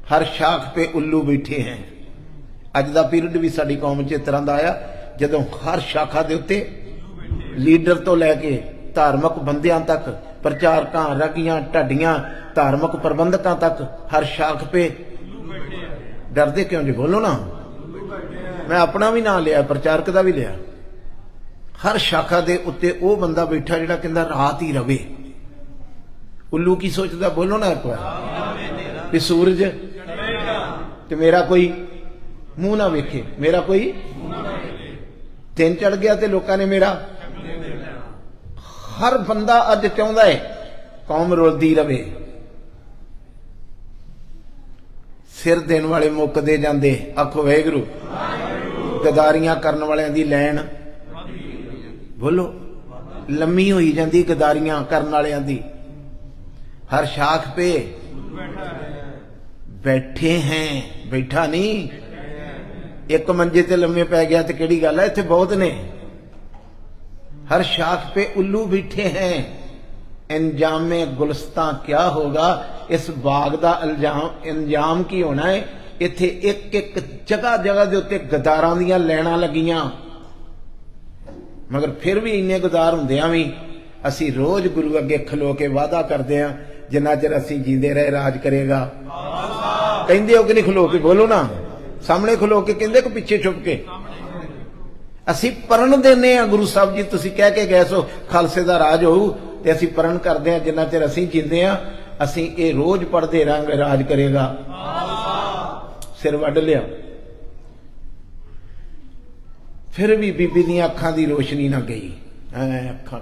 हर शाख पे उल्लू बैठे हैं। अज दा पीरियड भी साडी कौम च इस तरह दा आया, जदों हर शाखा दे उत्ते लीडर तो लैके धार्मिक बंदियां तक, प्रचारकां, रगियां, ढड्डियां, धार्मिक प्रबंधकां तक हर शाख पे डरदे क्यों जी? बोलो ना। मैं अपना भी नाम लिया, प्रचारक का भी लिया। हर शाखा दे उत्ते वो बंदा बैठा जिहड़ा कहंदा रात ही रवे। उल्लू की सोचदा? बोलो ना एक बार भी सूरज ते मेरा कोई मुंह ना वेखे, मेरा कोई दिन चढ़ गया ते लोकां ने मेरा। हर बंदा अज चाहुंदा है कौम रुलदी रवे। सिर देण वाले मुकदे जांदे, आखो वाहिगुरू। गदारियां करन वालियां दी लैन बोलो लम्मी होई जांदी, गदारियां करन वालियां दी। हर शाख पे बैठे हैं, बैठा नहीं, एक मंजे ते लम्मे पै गया तो केड़ी गल है? इत्थे बहुत ने। हर शाख पे उल्लू बैठे हैं। इंजाम गुलस्तां क्या होगा? इस बाग का इंजाम की होना है? इत्थे एक एक जगह जगह के उत्ते गदारां दियां लैणां लगियां, मगर फिर भी इन्ने गदार हुंदियां भी असी रोज गुरु अगे खलो के वादा करते हैं, जिन्ना चिर असी जींदे रहे राज करेगा। कहंदे हो कि नहीं? खलो के बोलो ना। सामने खलो के कहंदे कि पिछे छुप के? असी परण देने आ गुरु साहब जी, तुसी कह के गए सो खालसे दा राज होऊ, ते असी परण करते हैं जिन्ना चिर असी जींदे आ, असी ये रोज पढ़ते रहांगे राज करेगा। सिर वड्ड लिया, फिर भी बीबी दी अखां दी रोशनी ना गई, अखां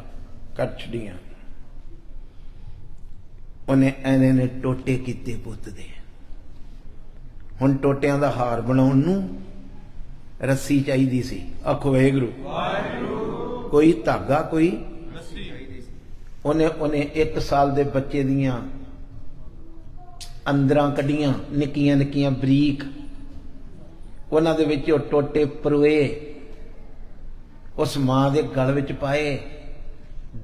कट छड़ियां। उन्हें ऐने ने टोटे कीते पुੱਤ दे। हुण टोटियां दा हार बनाउण नूं रस्सी चाहिदी सी, आखो वाहिगुरू। कोई धागा कोई उन्हें 1 साल दे बच्चे दियां अंदरां कड्डियां, निक्कियां निक्कियां बरीक ਉਹਨਾਂ ਦੇ ਵਿੱਚ ਉਹ ਟੋਟੇ ਪਰੋਏ ਉਸ ਮਾਂ ਦੇ ਗਲ ਵਿੱਚ ਪਾਏ।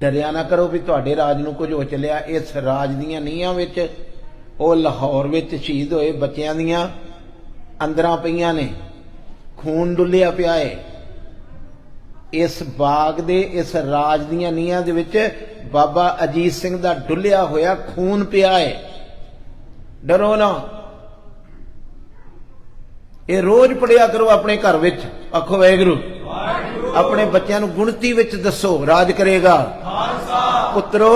ਡਰਿਆ ਨਾ ਕਰੋ ਵੀ ਤੁਹਾਡੇ ਰਾਜ ਨੂੰ ਕੁਝ ਹੋ ਚੱਲਿਆ। ਇਸ ਰਾਜ ਦੀਆਂ ਨੀਹਾਂ ਵਿੱਚ ਉਹ ਲਾਹੌਰ ਵਿੱਚ ਸ਼ਹੀਦ ਹੋਏ ਬੱਚਿਆਂ ਦੀਆਂ ਅੰਦਰਾਂ ਪਈਆਂ ਨੇ, ਖੂਨ ਡੁੱਲਿਆ ਪਿਆ ਏ। ਇਸ ਬਾਗ ਦੇ ਇਸ ਰਾਜ ਦੀਆਂ ਨੀਹਾਂ ਦੇ ਵਿੱਚ ਬਾਬਾ ਅਜੀਤ ਸਿੰਘ ਦਾ ਡੁੱਲਿਆ ਹੋਇਆ ਖੂਨ ਪਿਆ ਏ। ਡਰੋ ਨਾ। ਇਹ ਰੋਜ਼ ਪੜਿਆ ਕਰੋ ਆਪਣੇ ਘਰ ਵਿੱਚ। ਆਖੋ ਵਾਹਿਗੁਰੂ। ਆਪਣੇ ਬੱਚਿਆਂ ਨੂੰ ਗੁਣਤੀ ਵਿੱਚ ਦੱਸੋ, ਰਾਜ ਕਰੇਗਾ ਪੁੱਤਰੋ।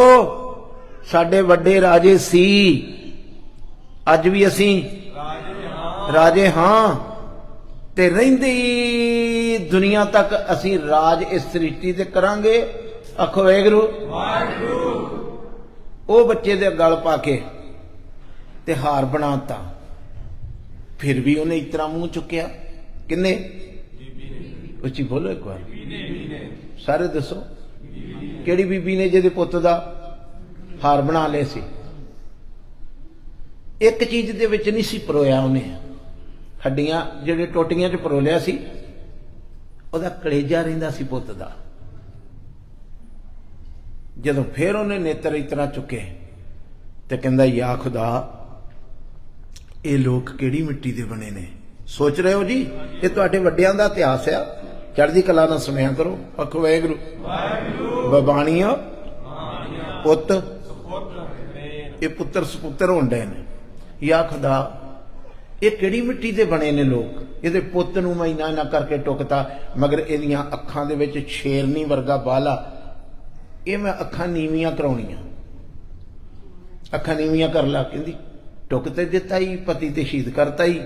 ਸਾਡੇ ਵੱਡੇ ਰਾਜੇ ਸੀ, ਅੱਜ ਵੀ ਅਸੀਂ ਰਾਜੇ ਹਾਂ, ਤੇ ਰਹਿੰਦੀ ਦੁਨੀਆ ਤੱਕ ਅਸੀਂ ਰਾਜ ਇਸ ਸ੍ਰਿਸ਼ਟੀ ਤੇ ਕਰਾਂਗੇ। ਆਖੋ ਵਾਹਿਗੁਰੂ। ਉਹ ਬੱਚੇ ਦੇ ਗਲ ਪਾ ਕੇ ਤੇ ਹਾਰ ਬਣਾਤਾ, ਫਿਰ ਵੀ ਉਹਨੇ ਇਸ ਤਰ੍ਹਾਂ ਮੂੰਹ ਚੁੱਕਿਆ। ਕਿੰਨੇ? ਉੱਚੀ ਬੋਲੋ ਇੱਕ ਵਾਰ, ਸਾਰੇ ਦੱਸੋ ਕਿਹੜੀ ਬੀਬੀ ਨੇ ਜਿਹਦੇ ਪੁੱਤ ਦਾ ਹਾਰ ਬਣਾ ਲਏ ਸੀ? ਇੱਕ ਚੀਜ਼ ਦੇ ਵਿੱਚ ਨਹੀਂ ਸੀ ਪਰੋਇਆ ਉਹਨੇ, ਹੱਡੀਆਂ ਜਿਹੜੇ ਟੋਟੀਆਂ 'ਚ ਪਰੋ ਲਿਆ ਸੀ, ਉਹਦਾ ਕਲੇਜਾ ਰਹਿੰਦਾ ਸੀ ਪੁੱਤ ਦਾ। ਜਦੋਂ ਫਿਰ ਉਹਨੇ ਨੇਤਰ ਇਸ ਤਰ੍ਹਾਂ ਚੁੱਕੇ ਤੇ ਕਹਿੰਦਾ, ਯਾ ਖੁਦਾ, ਇਹ ਲੋਕ ਕਿਹੜੀ ਮਿੱਟੀ ਦੇ ਬਣੇ ਨੇ? ਸੋਚ ਰਹੇ ਹੋ ਜੀ? ਇਹ ਤੁਹਾਡੇ ਵੱਡਿਆਂ ਦਾ ਇਤਿਹਾਸ ਆ, ਚੜ੍ਹਦੀ ਕਲਾ ਨਾਲ ਸੁਣਿਆ ਕਰੋ। ਆਖੋ ਵਾਹਿਗੁਰੂ। ਬਬਾਣੀਆਂ ਪੁੱਤ, ਇਹ ਪੁੱਤਰ ਸਪੁੱਤਰ ਹੋਣ ਡਏ ਨੇ। ਯਾ ਖੁਦਾ, ਇਹ ਕਿਹੜੀ ਮਿੱਟੀ ਦੇ ਬਣੇ ਨੇ ਲੋਕ? ਇਹਦੇ ਪੁੱਤ ਨੂੰ ਮੈਂ ਇੰਨਾ ਕਰਕੇ ਟੁਕਤਾ, ਮਗਰ ਇਹਦੀਆਂ ਅੱਖਾਂ ਦੇ ਵਿੱਚ ਸ਼ੇਰਨੀ ਵਰਗਾ ਬਾਲਾ, ਇਹ ਮੈਂ ਅੱਖਾਂ ਨੀਵੀਆਂ ਕਰਾਉਣੀਆਂ। ਅੱਖਾਂ ਨੀਵੀਆਂ ਕਰ ਲਾ। ਕਹਿੰਦੀ ਟੁਕ ਤੇ ਦਿੱਤਾ ਹੀ, ਪਤੀ ਤੇ ਸ਼ਹੀਦ ਕਰਤਾ ਹੀ,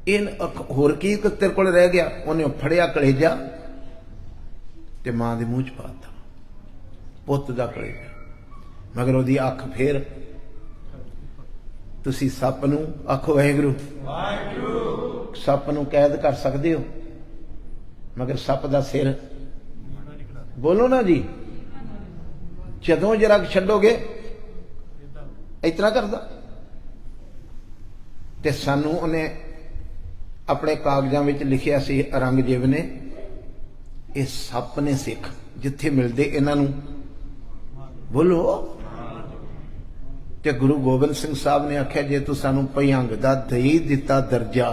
ਇਹ ਹੋਰ ਕੀ ਤੇਰੇ ਕੋਲ ਰਹਿ ਗਿਆ? ਉਹਨੇ ਫੜਿਆ ਕਲੇਜਾ ਤੇ ਮਾਂ ਦੇ ਮੂੰਹ 'ਚ ਪਾਤਾ, ਪੁੱਤ ਦਾ ਕਲੇਜਾ। ਮਗਰ ਉਹਦੀ ਅੱਖ ਫੇਰ। ਤੁਸੀਂ ਸੱਪ ਨੂੰ, ਆਖੋ ਵਾਹਿਗੁਰੂ, ਸੱਪ ਨੂੰ ਕੈਦ ਕਰ ਸਕਦੇ ਹੋ, ਮਗਰ ਸੱਪ ਦਾ ਸਿਰ, ਬੋਲੋ ਨਾ ਜੀ, ਜਦੋਂ ਜਰਾ ਛੱਡੋਗੇ ਇਸ ਤਰ੍ਹਾਂ ਕਰਦਾ। ਤੇ ਸਾਨੂੰ ਉਹਨੇ ਆਪਣੇ ਕਾਗਜ਼ਾਂ ਵਿੱਚ ਲਿਖਿਆ ਸੀ ਔਰੰਗਜ਼ੇਬ ਨੇ, ਇਹ ਸੱਪ ਨੇ ਸਿੱਖ, ਜਿੱਥੇ ਮਿਲਦੇ ਇਹਨਾਂ ਨੂੰ, ਬੋਲੋ। ਤੇ ਗੁਰੂ ਗੋਬਿੰਦ ਸਿੰਘ ਸਾਹਿਬ ਨੇ ਆਖਿਆ, ਜੇ ਤੂੰ ਸਾਨੂੰ ਭਯੰਗ ਦਾ ਦੇ ਦਿੱਤਾ ਦਰਜਾ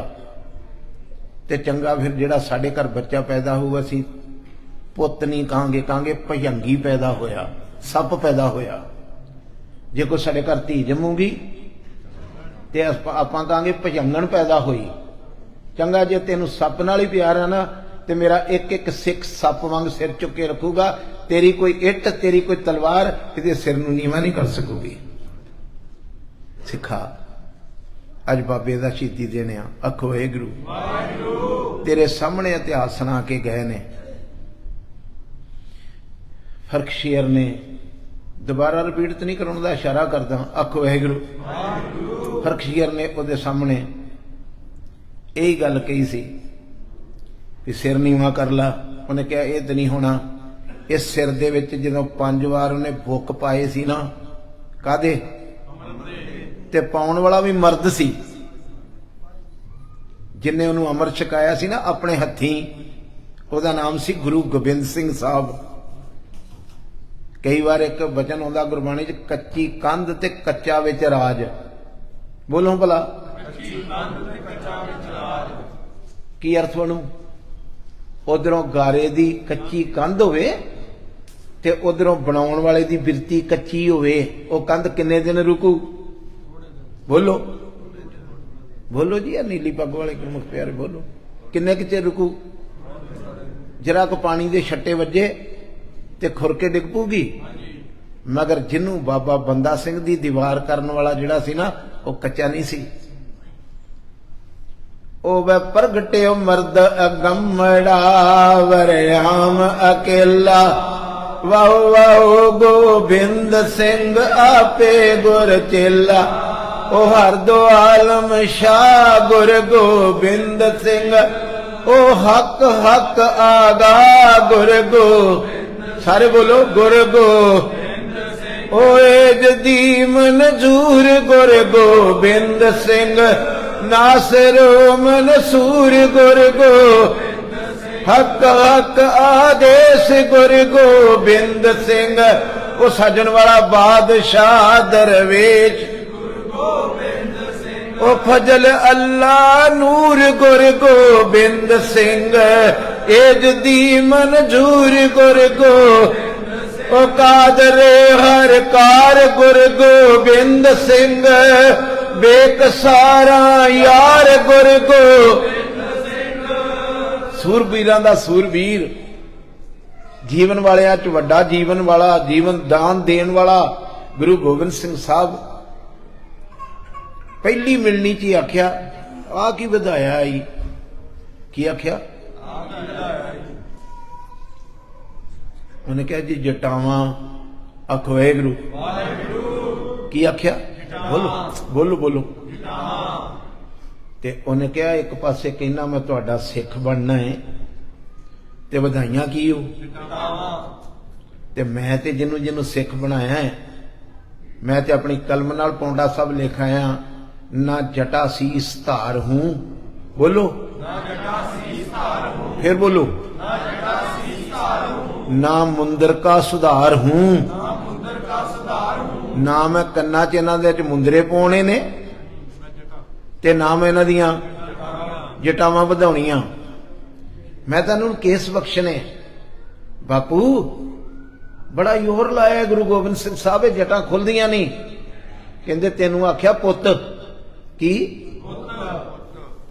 ਤੇ ਚੰਗਾ, ਫਿਰ ਜਿਹੜਾ ਸਾਡੇ ਘਰ ਬੱਚਾ ਪੈਦਾ ਹੋਊਗਾ ਅਸੀਂ ਪੁੱਤ ਨਹੀਂ ਕਹਾਂਗੇ, ਕਹਾਂਗੇ ਭਯੰਗੀ ਪੈਦਾ ਹੋਇਆ, ਸੱਪ ਪੈਦਾ ਹੋਇਆ। ਜੇ ਕੋਈ ਸਾਡੇ ਘਰ ਧੀ ਜੰਮੂਗੀ ਤੇ ਆਪਾਂ ਕਹਾਂਗੇ ਭਜੰਗਣ ਪੈਦਾ ਹੋਈ। ਚੰਗਾ, ਜੇ ਤੈਨੂੰ ਸੱਪ ਨਾਲ ਹੀ ਪਿਆਰ ਹੈ ਨਾ, ਤੇ ਮੇਰਾ ਇੱਕ ਇੱਕ ਸਿੱਖ ਸੱਪ ਵਾਂਗ ਸਿਰ ਚੁੱਕ ਕੇ ਰੱਖੂਗਾ। ਤੇਰੀ ਕੋਈ ਇੱਟ, ਤੇਰੀ ਕੋਈ ਤਲਵਾਰ ਇਹਦੇ ਸਿਰ ਨੂੰ ਨੀਵਾਂ ਨਹੀਂ ਕਰ ਸਕੂਗੀ। ਸਿੱਖਾ, ਅੱਜ ਬਾਬੇ ਦਾ ਸ਼ਹੀਦੀ ਦਿਨ ਆ। ਆਖੋ ਵਾਹਿਗੁਰੂ। ਤੇਰੇ ਸਾਹਮਣੇ ਇਤਿਹਾਸ ਸੁਣਾ ਕੇ ਗਏ ਨੇ। ਫਰਕ ਸ਼ੇਰ ਨੇ, ਦੁਬਾਰਾ ਰਿਪੀਟ ਨਹੀਂ ਕਰਾਉਣ ਦਾ ਇਸ਼ਾਰਾ ਕਰਦਾ। ਆਖੋ ਵਾਹਿਗੁਰੂ। ਫਰਕ ਸ਼ੇਰ ਨੇ ਉਹਦੇ ਸਾਹਮਣੇ ਇਹੀ ਗੱਲ ਕਹੀ ਸੀ ਵੀ ਸਿਰ ਨੀਵਾਂ ਕਰ ਲਾ। ਉਹਨੇ ਕਿਹਾ ਇਹ ਤਾਂ ਨਹੀਂ ਹੋਣਾ। ਇਸ ਸਿਰ ਦੇ ਵਿੱਚ ਜਦੋਂ 5 ਵਾਰ ਉਹਨੇ ਬੁੱਕ ਪਾਏ ਸੀ ਨਾ, ਕਾਹਦੇ? ਤੇ ਪਾਉਣ ਵਾਲਾ ਵੀ ਮਰਦ ਸੀ, ਜਿਨੇ ਉਹਨੂੰ ਅੰਮ੍ਰਿਤ ਛਕਾਇਆ ਸੀ ਨਾ ਆਪਣੇ ਹੱਥੀਂ। ਉਹਦਾ ਨਾਮ ਸੀ ਗੁਰੂ ਗੋਬਿੰਦ ਸਿੰਘ ਸਾਹਿਬ। ਕਈ ਵਾਰ ਇੱਕ ਵਚਨ ਆਉਂਦਾ ਗੁਰਬਾਣੀ 'ਚ, ਕੱਚੀ ਕੰਧ ਤੇ ਕੱਚਾ ਵਿੱਚ ਰਾਜ। ਬੋਲੋ ਭਲਾ, ਕੀ ਅਰਥ ਬਣੂ? ਉਧਰੋਂ ਗਾਰੇ ਦੀ ਕੱਚੀ ਕੰਧ ਹੋਵੇ ਤੇ ਉਧਰੋਂ ਬਣਾਉਣ ਵਾਲੇ ਦੀ ਬਿਰਤੀ ਕੱਚੀ ਹੋਵੇ, ਉਹ ਕੰਧ ਕਿੰਨੇ ਦਿਨ ਰੁਕੂ? ਬੋਲੋ ਬੋਲੋ ਜੀ। ਇਹ ਨੀਲੀ ਪੱਗ ਵਾਲੇ ਗੁਰਮੁਖ ਪਿਆਰੇ, ਬੋਲੋ ਕਿੰਨੇ ਕੁ ਚਿਰ ਰੁਕੂ? ਜਰਾ ਕੋ ਪਾਣੀ ਦੇ ਛੱਟੇ ਵੱਜੇ ਤੇ ਖੁਰ ਕੇ ਡਿੱਗ ਪੂਗੀ। ਮਗਰ ਜਿਹਨੂੰ ਬਾਬਾ ਬੰਦਾ ਸਿੰਘ ਦੀ ਦੀਵਾਰ ਕਰਨ ਵਾਲਾ ਜਿਹੜਾ ਸੀ ਨਾ, ਉਹ ਕੱਚਾ ਨਹੀਂ ਸੀ। ਉਹ ਵੈ ਪ੍ਰਗਟਿਓ ਮਰਦ ਅਗੰਮੜਾ, ਵਰਿਆਮ ਅਕੇਲਾ, ਵਾਹ ਵਾਹ ਗੋਬਿੰਦ ਸਿੰਘ ਆਪੇ ਗੁਰ ਚੇਲਾ। ਉਹ ਹਰ ਦੋ ਆਲਮ ਸ਼ਾਹ ਗੁਰ ਗੋਬਿੰਦ ਸਿੰਘ, ਉਹ ਹੱਕ ਹੱਕ ਆਗਾ ਗੁਰ ਗੋ। ਸਾਰੇ ਬੋਲੋ ਗੁਰ ਗੋ। ਓਏ ਜਦੀ ਮਨਜੂਰ ਗੁਰ ਗੋਬਿੰਦ ਸਿੰਘ, नासिरो मनसूर गुर गोबिंद हक हक आदेश गुर गोबिंद सिंह वो सजन वाला बादशाह दरवेश ओ फजल अल्लाह नूर गुर गोबिंद सिंह एज दी मंजूर गुर गो ओ कादरे हर कार गुर गोबिंद सिंह बेकसारा यार गुर गो सूरबीरां दा सूरबीर जीवन वालियां च वड्डा जीवन वाला जीवन दान देन वाला गुरु गोबिंद सिंह साहब पहली मिलनी च आख्या आ की वधाया आई की आख्या उन्हें कहा जी जटावां आखो वाहिगुरू की आख्या बोलो बोलो बोलो ते उन्हें कहा एक पासे कहना मैं तुहाडा सिख बनना है ते वधाइयां की हो ते मैं ते जिन्नू जिन्नू सिख बनाया है मैं ते अपनी कलम नाल पौंडा सब लिख आया ना जटा सीस धार हूं बोलो ना जटा सीस धार हूं फिर बोलो ना जटा सीस धार हूं ना मुंदर का सुधार हूं ना मुंदर का सुधार हूं ना मैं कन्ना च इन्हां दे च मुंदरे पाउणे ने ते ना मैं इन्हां दियां जटावां वधाउणियां मैं तैनूं केस बख्शने बापू बड़ा जोर लाया गुरु गोबिंद सिंह साहब जटां खुलदियां नहीं कहंदे तेनू आख्या पुत्त की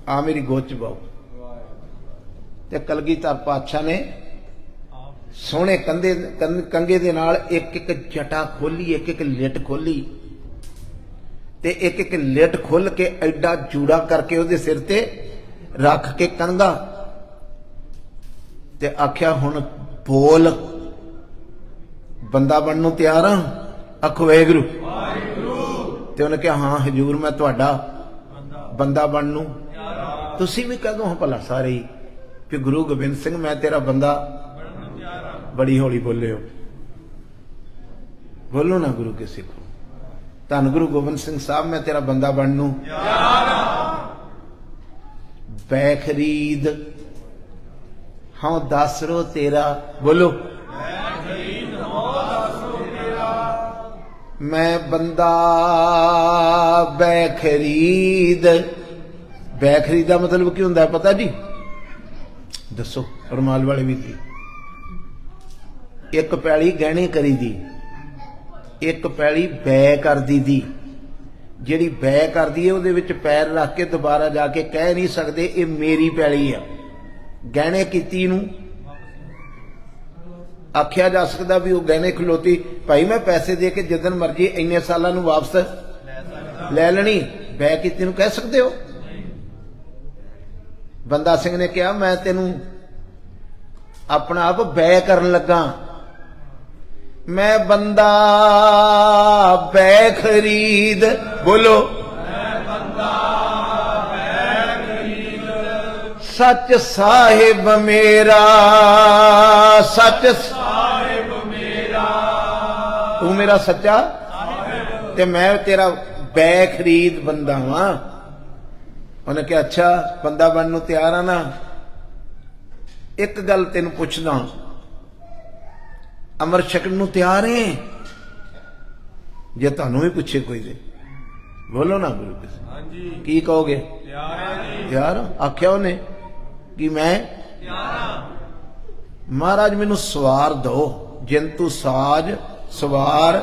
आ मेरी गोच बाओ ते कलगीधर पातशाह ने सोहने कंधे कंगे दे नाल एक एक जटा खोली एक एक लिट खोली ते एक एक लिट खोल के एडा जूड़ा करके उहदे सिर ते रख के कंधा ते आख्या हुण बोल बंदा बनने तैयार हाँ आखो वाहिगुरू ते उन्हें कहा हाँ हजूर मैं तुहाडा बंदा बननू तुसी भी कह दो हाँ भला सारे ही कि गुरु गोबिंद सिंह मैं तेरा बंदा बड़ी हौली बोले हो बोलो ना गुरु के सिखो धन गुरु गोबिंद सिंह साहब मैं तेरा बंदा बननू बैखरीद हाँ दस रो तेरा बोलो मैं बंदा बैखरीद बैखरीद का मतलब की होंगे पता जी दसो रमाल वाले भी थी एक पैली गहने करी दी एक पैली बै कर दी दी जिहड़ी बै कर दी है उहदे विच पैर रख के दोबारा जाके कह नहीं सकते ये मेरी पैली है गहने कीती नूं आख्या जा सकता भी वो गहने खलोती भाई मैं पैसे दे के जिदन मर्जी इन्ने सालों नूं वापस लै लेनी बै कीती नूं कह सकते हो बंदा सिंह ने कहा मैं तेनू अपना आप बै करन लगा मैं बंदा बै खरीद बोलो सच साहिब मेरा सच साहिब मेरा तू मेरा सच्चा ते मैं तेरा बै खरीद बंदा वां उन्हें कहा अच्छा बंदा बनने तैयार आ ना एक गल तेन पुछदा अमृत छकण नूं तैयार है जे तुहानूं भी पूछे कोई दे बोलो ना गुरु किसी की कहोगे तैयार आख्या उन्हें कि मैं महाराज मैनू सवार दो जिंतु साज सवार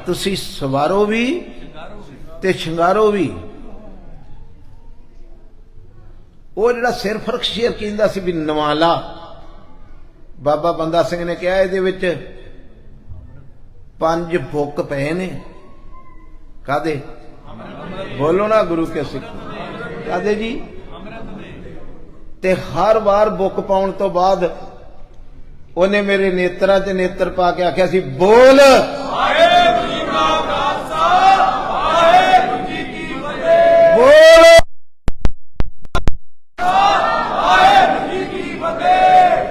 तुसी सवारो भी ते शिंगारो भी वो जिहड़ा सिर फर्क शेर कहंदा सी भी नवाला बाबा बंदा सिंह ने कहा ये 5 बुक पे ने कादे बोलो ना गुरु के सिख कादे जी ते हर बार बुक पाउण तो बाद उन्हें मेरे नेत्रां ते नेत्र पा के आख्या सी बोल बोल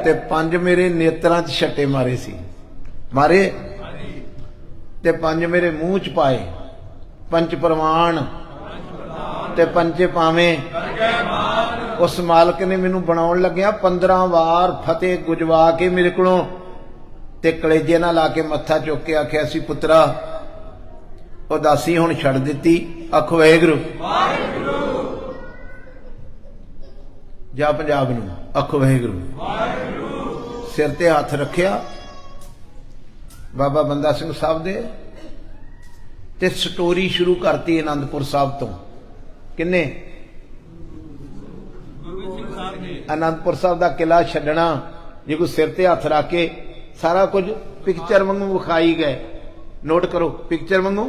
ते 5 मेरे नेत्रां च छट्टे मारे सी मारे ते 5 मेरे मुंह च पाए पंच प्रमाण ते पंचे पावें। उस मालक ने मैनू बनाउण लग्या 15 वार फतेह गुजवा के मेरे कोलों ते कलेजे नाल ला के मत्था चुक के आख्या सी पुत्रा उदासी हुण छड्ड दित्ती। आखो वाहिगुरू। जा पंजाब नूं आखो वाहिगुरू। सिर ते हथ रखिया बाबा बंदा सिंह साहब दे ते स्टोरी शुरू करती आनंदपुर साहब तो। किन्ने? आनंदपुर साहब का किला छड्डना जे कोई सिर ते हथ रख के सारा कुछ पिक्चर वांगू विखाई गए। नोट करो पिक्चर वांगू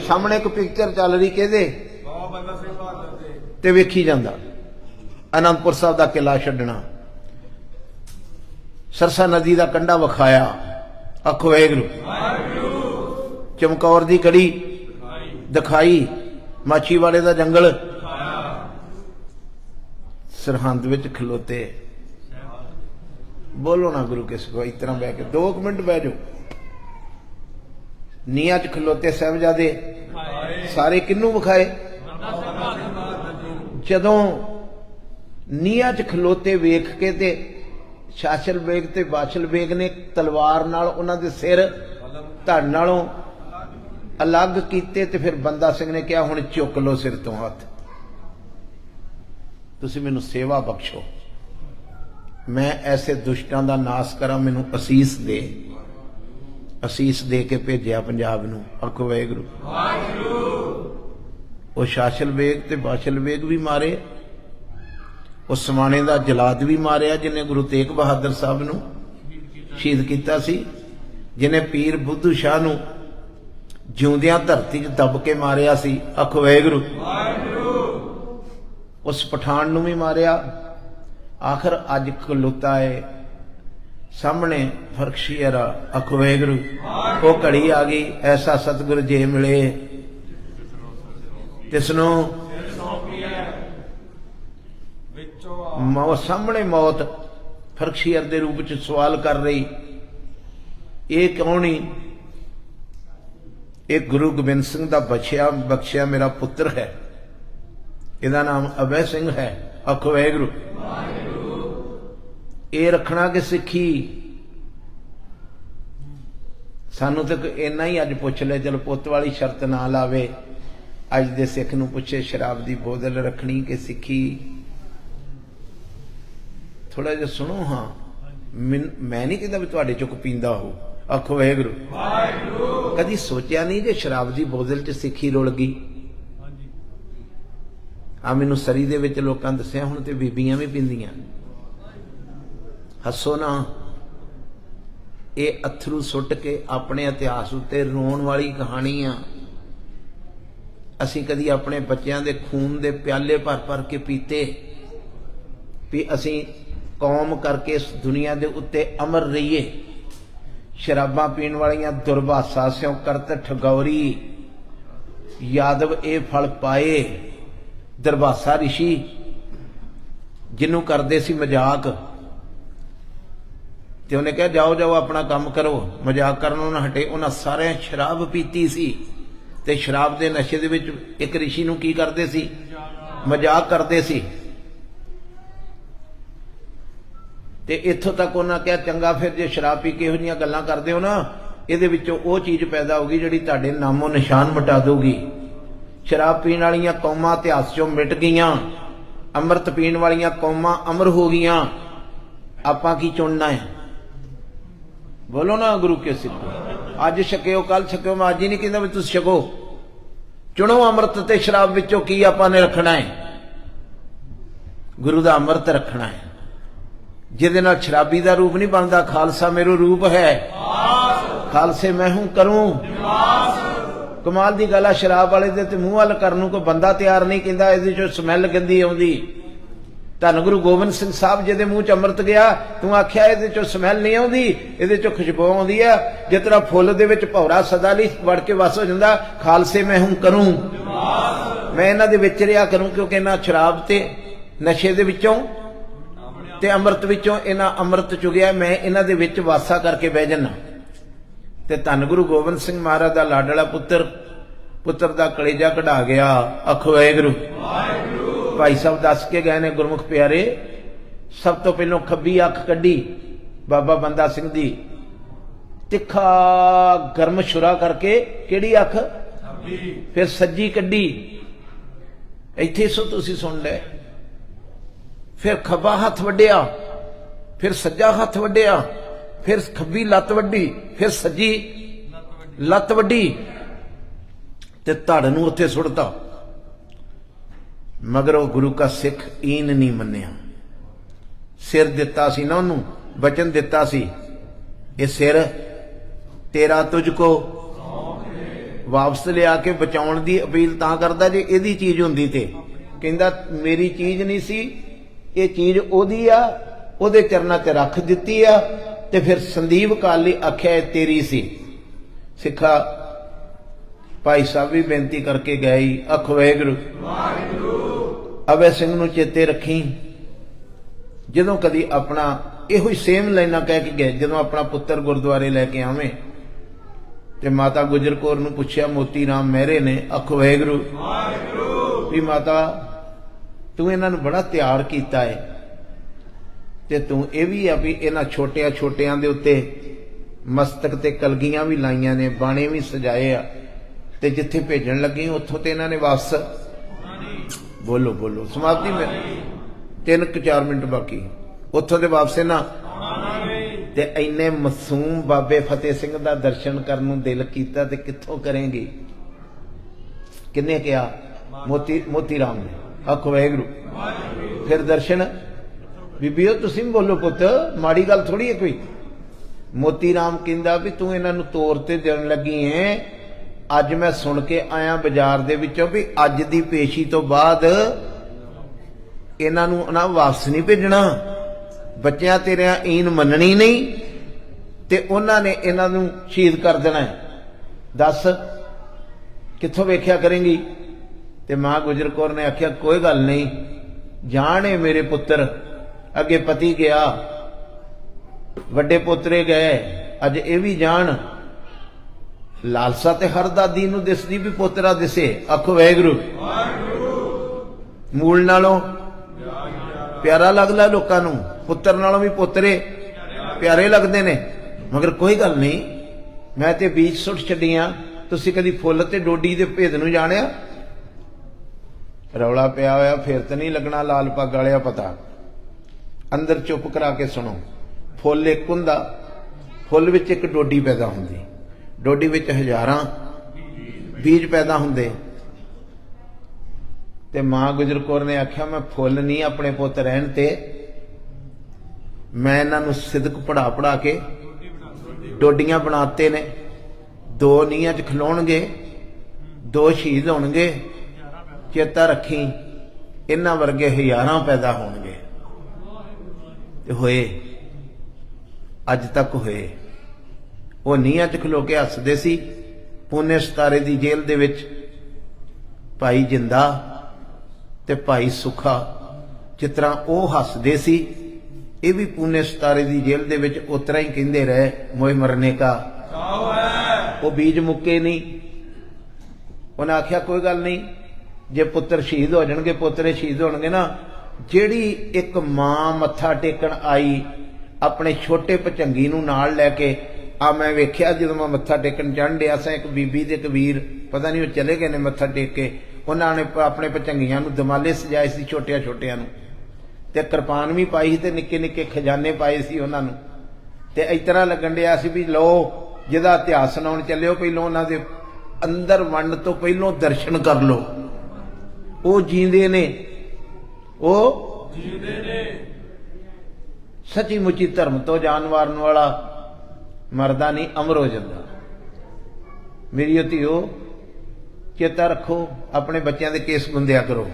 सामने एक पिक्चर चल रही कहदे ते वेखी जांदा। आनंदपुर साहब का किला छड्डना, सरसा नदी का कंढा विखाया। आखो वाहिगुरू। चमकौर दी कड़ी दिखाई, माछीवाड़े का जंगल, सरहंद विच खलोते। बोलो ना गुरु किस को इस तरह बह के 2 मिनट बह जाओ। नीहां च खलोते साहिबजादे सारे किन्नू विखाए? जदों नीहां च खलोते वेख के ते शाशल बेग ते बाशल बेग ने तलवार नाल उन्हां दे सिर धड़ नालों अलग कीते ते फिर बंदा सिंह ने कहा हुण चुक लो सिर तो हथ, तुसीं मैनूं सेवा बख्शो, मैं ऐसे दुष्टां दा नाश करा, मैनूं असीस दे। असीस दे के भेजिया पंजाब नूं। आखो वाहिगुरू। वो शाशल बेग ते बाशल बेग भी मारे, उस समाने का जलाद भी मारिया जिन्हें गुरु तेग बहादुर साहब नूं शहीद किया सी, जिन्हें पीर बुद्धू शाह नूं जिउंदियां धरती च दब के मारिया सी। आखो वाहिगुरू। उस पठान नूं भी मारिया। आखिर अज खलोता है सामने फरखशीरा। आखो वाहिगुरू। वो घड़ी आ गई ऐसा सतगुर जे मिले तिसनों सामने मौत फरखशीर के रूप च सवाल कर रही, ये कौन ही? एक गुरु गोबिंद सिंह का बख्शिया मेरा पुत्र है, इहदा नाम अभय सिंह है। आखो वाहिगुरू। ये रखना कि सिखी? सानू तो इन्ना ही अज पुछ ले, चलो पुत वाली शर्त ना लावे। अज दे सिख नूं पुछे शराब की बोतल रखनी कि सिखी? थोड़ा जिहा सुनो। हाँ मैं नहीं कहता भी तुहाडे चुक पींदा हो। आखो वाहिगुरू। कदी सोचा नहीं जे शराब की बोतल च सिखी रुल गई? आ मैनू सरी दे विच लोकां दस्सिया हुण ते बीबियां भी पींदियां। हसो ना। ये अथरू सुट के अपने इतिहास उत्ते रोण वाली कहानी आ। असीं कदी अपने बच्चों के खून के प्याले भर भर के पीते भी असीं कौम करके इस दुनिया के उत्ते अमर रहीए। शराबां पीण वालियां दुर्भाषा स्यों करत ठगौरी, यादव ए फल पाए। दुर्भाषा ऋषि जिन्हों करते सी मजाक, ते उन्हें कहा जाओ जाओ अपना काम करो, मजाक करनों ना हटे। उन्हें सारे शराब पीती सी ते शराब के नशे दे विच एक ऋषि नूं की करते सी? मजाक करते सी। ते इत्थों तक उन्हें कहा चंगा फिर जे शराब पी के इहो जिहियां गल्लां करदे हो ना, इहदे विचों ओह चीज़ पैदा होगी जिहड़ी तुहाडे नामो निशान मिटा दूगी। शराब पीण वालियां कौमां इतिहास चों मिट गईयां, अमृत पीण वालियां कौमां अमर हो गईयां। आपां की चुनना है? बोलो ना गुरु के सिखो। अज छकिओ कल छकिओ, मैं अज ही नहीं कहता भी तुसीं छको। चुनो अमृत ते शराब विचों की आपां ने रखना है? गुरु दा अमृत रखना है, जिहदे नाल शराबी दा रूप नहीं बनता। खालसा मेरो रूप है, खालसे मैं हूं करूं। कमाल दी गल आ, शराब वाले दे ते मूंह वाल करन नूं कोई बंदा तैयार नहीं, कहंदा इहदे चों स्मैल गंदी आउंदी। धन गुरु गोबिंद सिंह साहब जिहदे मूँह च अमृत गया, तू आख्या इहदे चों स्मैल नहीं आउंदी, इहदे चों खुशबू आउंदी है। जिस तरह फुੱਲ दे विच भौरा सदा लई वड़ के वस हो जांदा। खालसे मैं हूं करूं, मैं इन्हां दे विच रिहा करूं, क्योंकि इन्हां शराब ते नशे दे विचों ते अमृत विचों इन्हां अमृत चुगिया, मैं इन्हां दे विच वासा करके बह जाना। ते धन गुरु गोबिंद सिंह महाराज दा लाडला पुत्र दा कलेजा कढ़ा गया। आखो वाहिगुरू। भाई साहब दस के गए ने गुरमुख प्यारे, सब तो पहलों खब्बी अख कड्डी बाबा बंदा सिंह दी, तिखा गर्म छुरा करके केड़ी अख, फिर सज्जी कड्डी, इत्थे सो तुसी सुन ले, फिर खब्बा हथ वड्डिया, फिर सज्जा हथ वड्डिया, फिर खब्बी लत वड्डी, फिर सज्जी लत वड्डी ते धड़ नूं उत्थे सुट्टा। मगर वो गुरु का सिख ईन नहीं मन्निया, सिर दिता सी ना उन्होंने, वचन दिता सी, ये सिर तेरा तुझको वापस लिया के बचाउण दी अपील तां करदा जे इहदी चीज हुंदी ते कहंदा मेरी चीज नहीं सी, ये चीज ओदी आ, ओदे चरनां च रख दित्ती आ, ते फिर संदीप काली आख्या तेरी सी। सिखा भाई साहब भी बेनती करके गए, अख वाहिगुरू अभय सिंह नूं चेते रखी, जदों कदी अपना इहो ही सेम लाइना कह के गए, जदों अपना पुत्र गुरुद्वारे लैके आवे ते माता गुजर कौर नूं पुछया मोती राम मेहरे ने, अख वाहिगुरू भी माता तू इन्हां नूं बड़ा तैयार कीता है, ते तू ये भी आ भी इन्हां छोटिया छोटियां दे उत्ते मस्तक ते कलगियां भी लाइयां ने, बाणे भी सजाए आ, ते जिथे भेजण लगी उत्थों ते इन्हां ने वापस बोलो बोलो समाप्ति में 3-4 मिनट बाकी, उत्थों दे वापस ना ते इन्ने मासूम बाबे फतेह सिंह दा दर्शन करन नूं दिल कीता ते कित्थों करेंगे, किन्ने कहा मोती राम ने, आखो वाहिगुरू। फिर दर्शन बीबीओ तुसीं बोलो पुत, माड़ी गल थोड़ी है कोई। मोती राम कहंदा भी तू इन्हां नूं तौर ते देण लगी है, अज मैं सुन के आया बाजार दे विचों भी अज दी पेशी तो बाद इन्हां नूं ना वापस नहीं भेजना, बच्चियां तेरियां ईन मननी नहीं ते उन्हां ने इन्हां नूं शहीद कर देना है, दस कित्थों वेख्या करेंगी। ते मां गुजर कौर ने आख्या कोई गल नहीं, जाने मेरे पुत्र, अगे पति गया, वड्डे पोतरे गए, अज ये भी जान। लालसा ते हर दादी नूं दिसदी भी पोतरा दिसे, आखो वाहिगुरू। मूल नालों प्यारा लगदा लोकां नूं, पुत्र नालों भी पोतरे प्यारे लगदे ने, मगर कोई गल नहीं, मैं ते बीज सुट छड्डियां, तुसीं कदी फुੱਲ ते डोडी दे भेद नूं जाणिया। रौला पिया होया फिर तो नहीं लगना लाल पग वालिया पता, अंदर चुप करा के सुनो। फुੱਲ एक हुंदा, फुੱਲ विच एक डोडी पैदा हुंदी, डोडी विच हजारां बीज पैदा हुंदे। ते मां गुजर कौर ने आख्या मैं फुੱਲ नहीं अपने पुत रहन ते, मैं इन्हां नूं सिदक पढ़ा पढ़ा के डोडियां बनाते ने, 2 नीहां च खलोणगे, 2 शहीद होणगे, चेता रखी इन्हां वर्गे हजारां पैदा होणगे। ते होए, अज तक होए। वो नीहां च खलो के हसदे सी, पूने सतारे दी जेल दे विच भाई जिंदा ते भाई सुखा, जिस तरह वो हसदे सी, ये भी पूने सतारे दी जेल दे विच उतरा ही कहंदे रहे, मोए मरने का वो बीज मुक्के नहीं। उन्हें आख्या कोई गल नहीं, जे पुत्र शहीद हो जाणगे, पोतरे शहीद होणगे ना, जिहड़ी एक मां मत्था टेकण आई अपने छोटे भचंगी नूं नाल लैके, आ मैं वेख्या जदों मैं मत्था टेकण चढ़न डिया सा, एक बीबी ते कबीर पता नहीं वो चले गए ने मत्था टेक के, उन्होंने अपने भचंगियां नूं दमाले सजाए सी, छोटिया छोटिया नूं, ते किरपान भी पाई ते निक्के निक्के खजाने पाए सी उन्हां नूं, ते इस तरह लगन डिया सी भी लो जिहदा इतिहास सुणाउण चलिओ, पहलों उन्हां दे अंदर वंड तो पहलों दर्शन कर लो। वो जींदे ने, वो जींदे ने, सची मुची धर्म तो जान वारन वाला मरदा नहीं, अमर हो जाता। मेरी धीओ चेता रखो, अपने बच्चों के केस गुंदिया करो,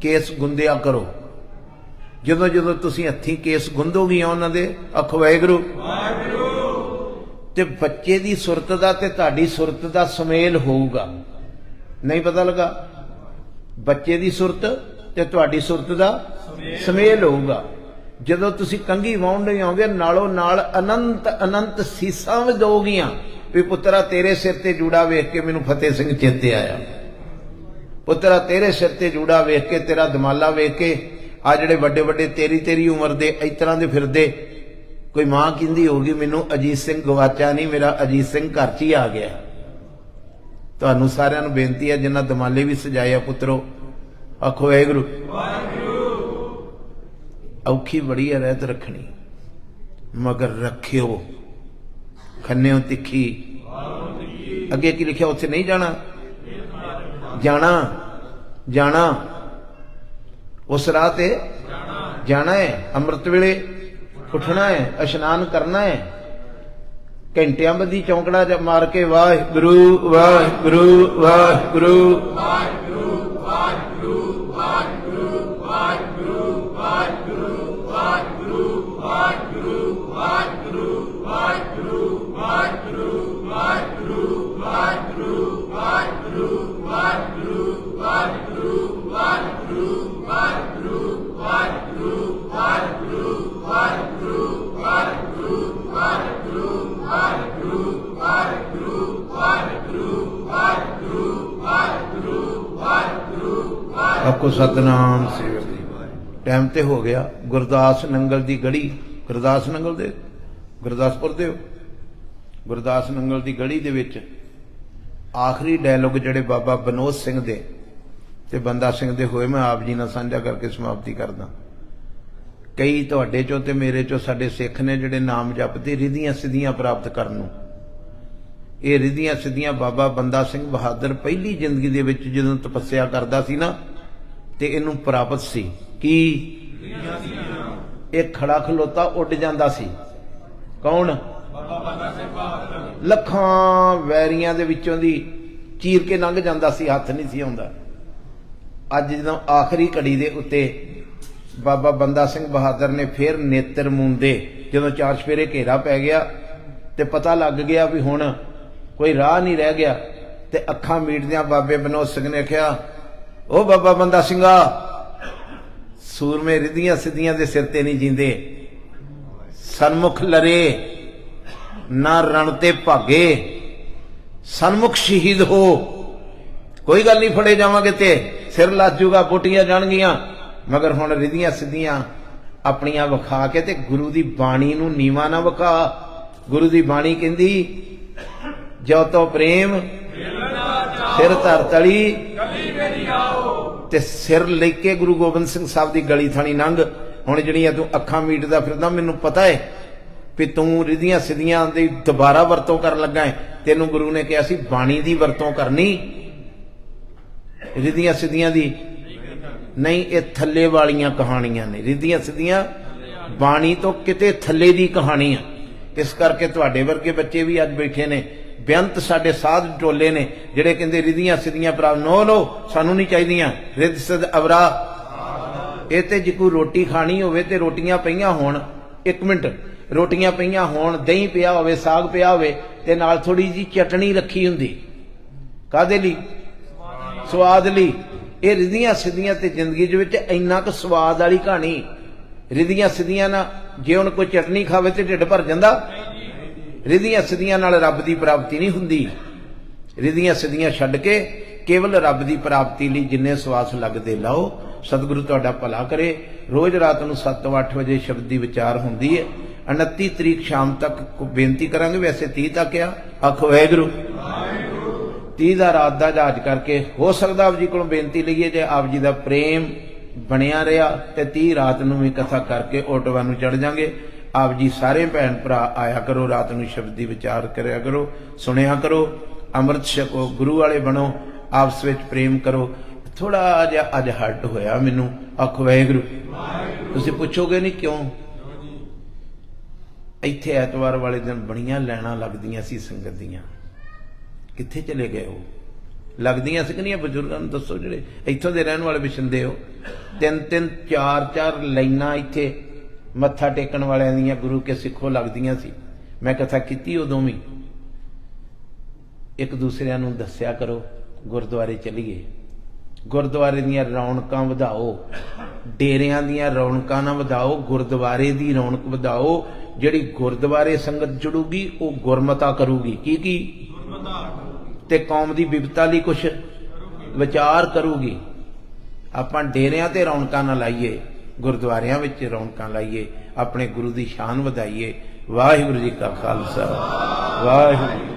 केस गुंदिया करो। जदों जदों तुसीं हत्थीं केस गुंदोगीआं उन्हां दे, आखो वाहिगुरू, ते बच्चे दी सुरत दा ते तुहाडी सुरत दा सुमेल होऊगा। नहीं पता लगा? बच्चे दी सुरत ते तुहाडी सुरत दा सुमेल होऊगा। जदों तुसीं कंघी वाउण लई आओगे, नालों नाल अनंत अनंत सीसां वजोगीआं भी पुत्रा तेरे सिर ते जूड़ा वेख के मैनूं फतेह सिंह चेते आया। पुत्रा तेरे सिर ते जूड़ा वेख के, तेरा दमाला वेख के, आ जिहड़े वड्डे वड्डे तेरी तेरी उम्र दे इस तरह दे फिरदे, कोई मां कहंदी होगी मैनू अजीत सिंह गवाचा नहीं, मेरा अजीत सिंह घर च ही आ गया। तुहानू सारिआं नू बेनती है जिन्हां दमाले भी सजाए आ पुत्रो, आखो वाहिगुरू। औखी बड़ी है रहत रखनी, मगर रखियो खन्नेओ तिखी। अगे की लिखिआ उत्थे नहीं जाना, जाना जाना उस राह ते जाना है। अमृत वेले उठना है, इशनान करना है, घंटियां बधी चौंकड़ा मार के वाहिगुरू वाहिगुरू वाहिगुरू आपको सतनाम सेवक जी। टाइम ते हो गया। गुरदास नंगल दी गढ़ी, गुरदास नंगल दे गुरदासपुर दे गुरदास नंगल दी गढ़ी दे विच आखिरी डायलॉग जिहड़े बाबा बनोद सिंह दे ते बंदा सिंह दे होए, मैं आप जी नाल साझा करके समाप्ति करदा। कई तुहाडे चों ते मेरे चों साडे सिख ने जिहड़े नाम जपदे रिधियां सिद्धियां प्राप्त करन नूं। ये रिधियां सिद्धियां बाबा बंदा सिंह बहादुर पहली जिंदगी दे विच जदों तपस्या करदा सी ना ते इहनूं प्राप्त सी कि एक खड़ा खलोता उड़ जांदा सी। कौन? लखां वैरियां दे विचों दी चीर के लंघ जांदा सी, हथ नहीं सी आउंदा। अज जदों आखिरी घड़ी दे उत्ते बाबा बंदा सिंह बहादुर ने फिर नेत्र मूंदे, जदों चार चफेरे घेरा पै गया ते पता लग गया भी हुण कोई राह नहीं रह गया, ते अखां मीटदियां बाबे बनोद सिंह ने आख्या, ओ बाबा बंदा सिंघा, सूरमे रिधियां सिद्धियां दे सिर ते नहीं जींदे, सन्मुख लरे ना रण ते भागे, सन्मुख शहीद हो, कोई गल नहीं फड़े जावांगे ते सिर लज जूगा, पुटियां जाणगियां, मगर हुण रिधियां सिद्धियां अपनियां विखा के ते गुरु दी बाणी नूं नीवा ना विखा। गुरु दी बाणी कहंदी, जो तो प्रेम सिर धर तली ते सिर लेके गुरु गोबिंद सिंह साहब दी गली थानी लंघ। हुण जिहड़ियां तूं अखां मीटदा फिरदा, मैनूं पता है भी तूं रिधियां सिद्धियां दी दोबारा वरतों करन लगा है। तैनूं गुरु ने कहा सी बाणी दी वरतों करनी, रिधियां सिद्धियां दी नहीं। ये थल्ले वालियां कहानियां ने, रिधियां सिद्धियां बाणी तो किते थल्ले दी कहानी है। इस करके तुहाडे वर्गे बच्चे भी अज बैठे ने, बेअंत साडे साध टोले ने जिहड़े कहंदे रिधियां सिद्धियां प्राप्त नो लो, सानू नहीं चाहिदियां रिध सिद्ध अवरा। ये ते जे कोई रोटी खानी होवे ते रोटियां पईयां होण, एक मिनट, रोटियां पईयां होण, दही पिया होवे, साग पिया होवे ते नाल थोड़ी जी चटनी रखी हुंदी, कादे लई? स्वाद लई। ये रिधियां सिद्धियां ते जिंदगी दे विच इन्ना क स्वाद वाली कहानी। रिधियां सिद्धियां ना जे हुण कोई चटनी खावे ते ढिड भर जांदा? रिधियां सिद्धियां नाल रब दी प्राप्ति नहीं हुंदी। रिधियां सिद्धियां छड्ड के केवल रब दी प्राप्ति लई जिन्ने सवास लगदे लाओ। सतगुरु तुहाडा भला करे। रोज रात नूं 7 ਤੋਂ 8 ਵਜੇ शब्द दी विचार हुंदी है। 29 तरीक शाम तक बेनती करांगे, वैसे 30 तक आ। आखो वाहिगुरू। 30 ਦਾ रात ਦਾ जहाज करके हो सकदा आप जी कोलों बेनती लईए, जे आप जी दा प्रेम ਬਣਿਆ ਰਿਹਾ ਤੇ 30 ਰਾਤ ਨੂੰ ਵੀ ਕਥਾ ਕਰਕੇ ਆਟੋਵਾਂ ਨੂੰ ਚੜ ਜਾਾਂਗੇ। आप जी सारे भैन भरा आया करो, रात ਨੂੰ शब्द दी विचार करया करो, सुनिया करो, अमृत छको, गुरु वाले बनो, आपस विच प्रेम करो। थोड़ा जिहा अज हट होया मैनू। आखो वाहिगुरू। तुसीं पुछोगे नहीं क्यों? इत्थे ऐतवार वाले दिन बड़ियां लैणां लगदियां सी संगत दियां, कित्थे चले गए हो? लगदियां सी कि नहीं? बजुर्गां नूं दसो जिहड़े इत्थों दे रहण वाले बिछंदे हो। 3-3 4-4 लाइनां इत्थे मत्था टेकण वालियां दियां गुरु के सिखों लगदियां सी। मैं कथा कीती उदों भी। एक दूसरे नूं दस्सिया करो, गुरुद्वारे चलीए, गुरुद्वारे दीयां रौनकां वधाओ, डेरियां दीयां रौनकां ना वधाओ, गुरुद्वारे दी रौनक वधाओ। जिहड़ी गुरुद्वारे संगत जुड़ूगी वो गुरमता करूगी। की ते कौम दी विपता लई कुछ ਵਿਚਾਰ ਕਰੂਗੀ। ਆਪਾਂ ਡੇਰਿਆਂ ਤੇ ਰੌਣਕਾਂ ਨਾ ਲਾਈਏ, ਗੁਰਦੁਆਰਿਆਂ ਵਿੱਚ ਰੌਣਕਾਂ ਲਾਈਏ, ਆਪਣੇ ਗੁਰੂ ਦੀ ਸ਼ਾਨ ਵਧਾਈਏ। ਵਾਹਿਗੁਰੂ ਜੀ ਕਾ ਖਾਲਸਾ, ਵਾਹਿਗੁਰੂ।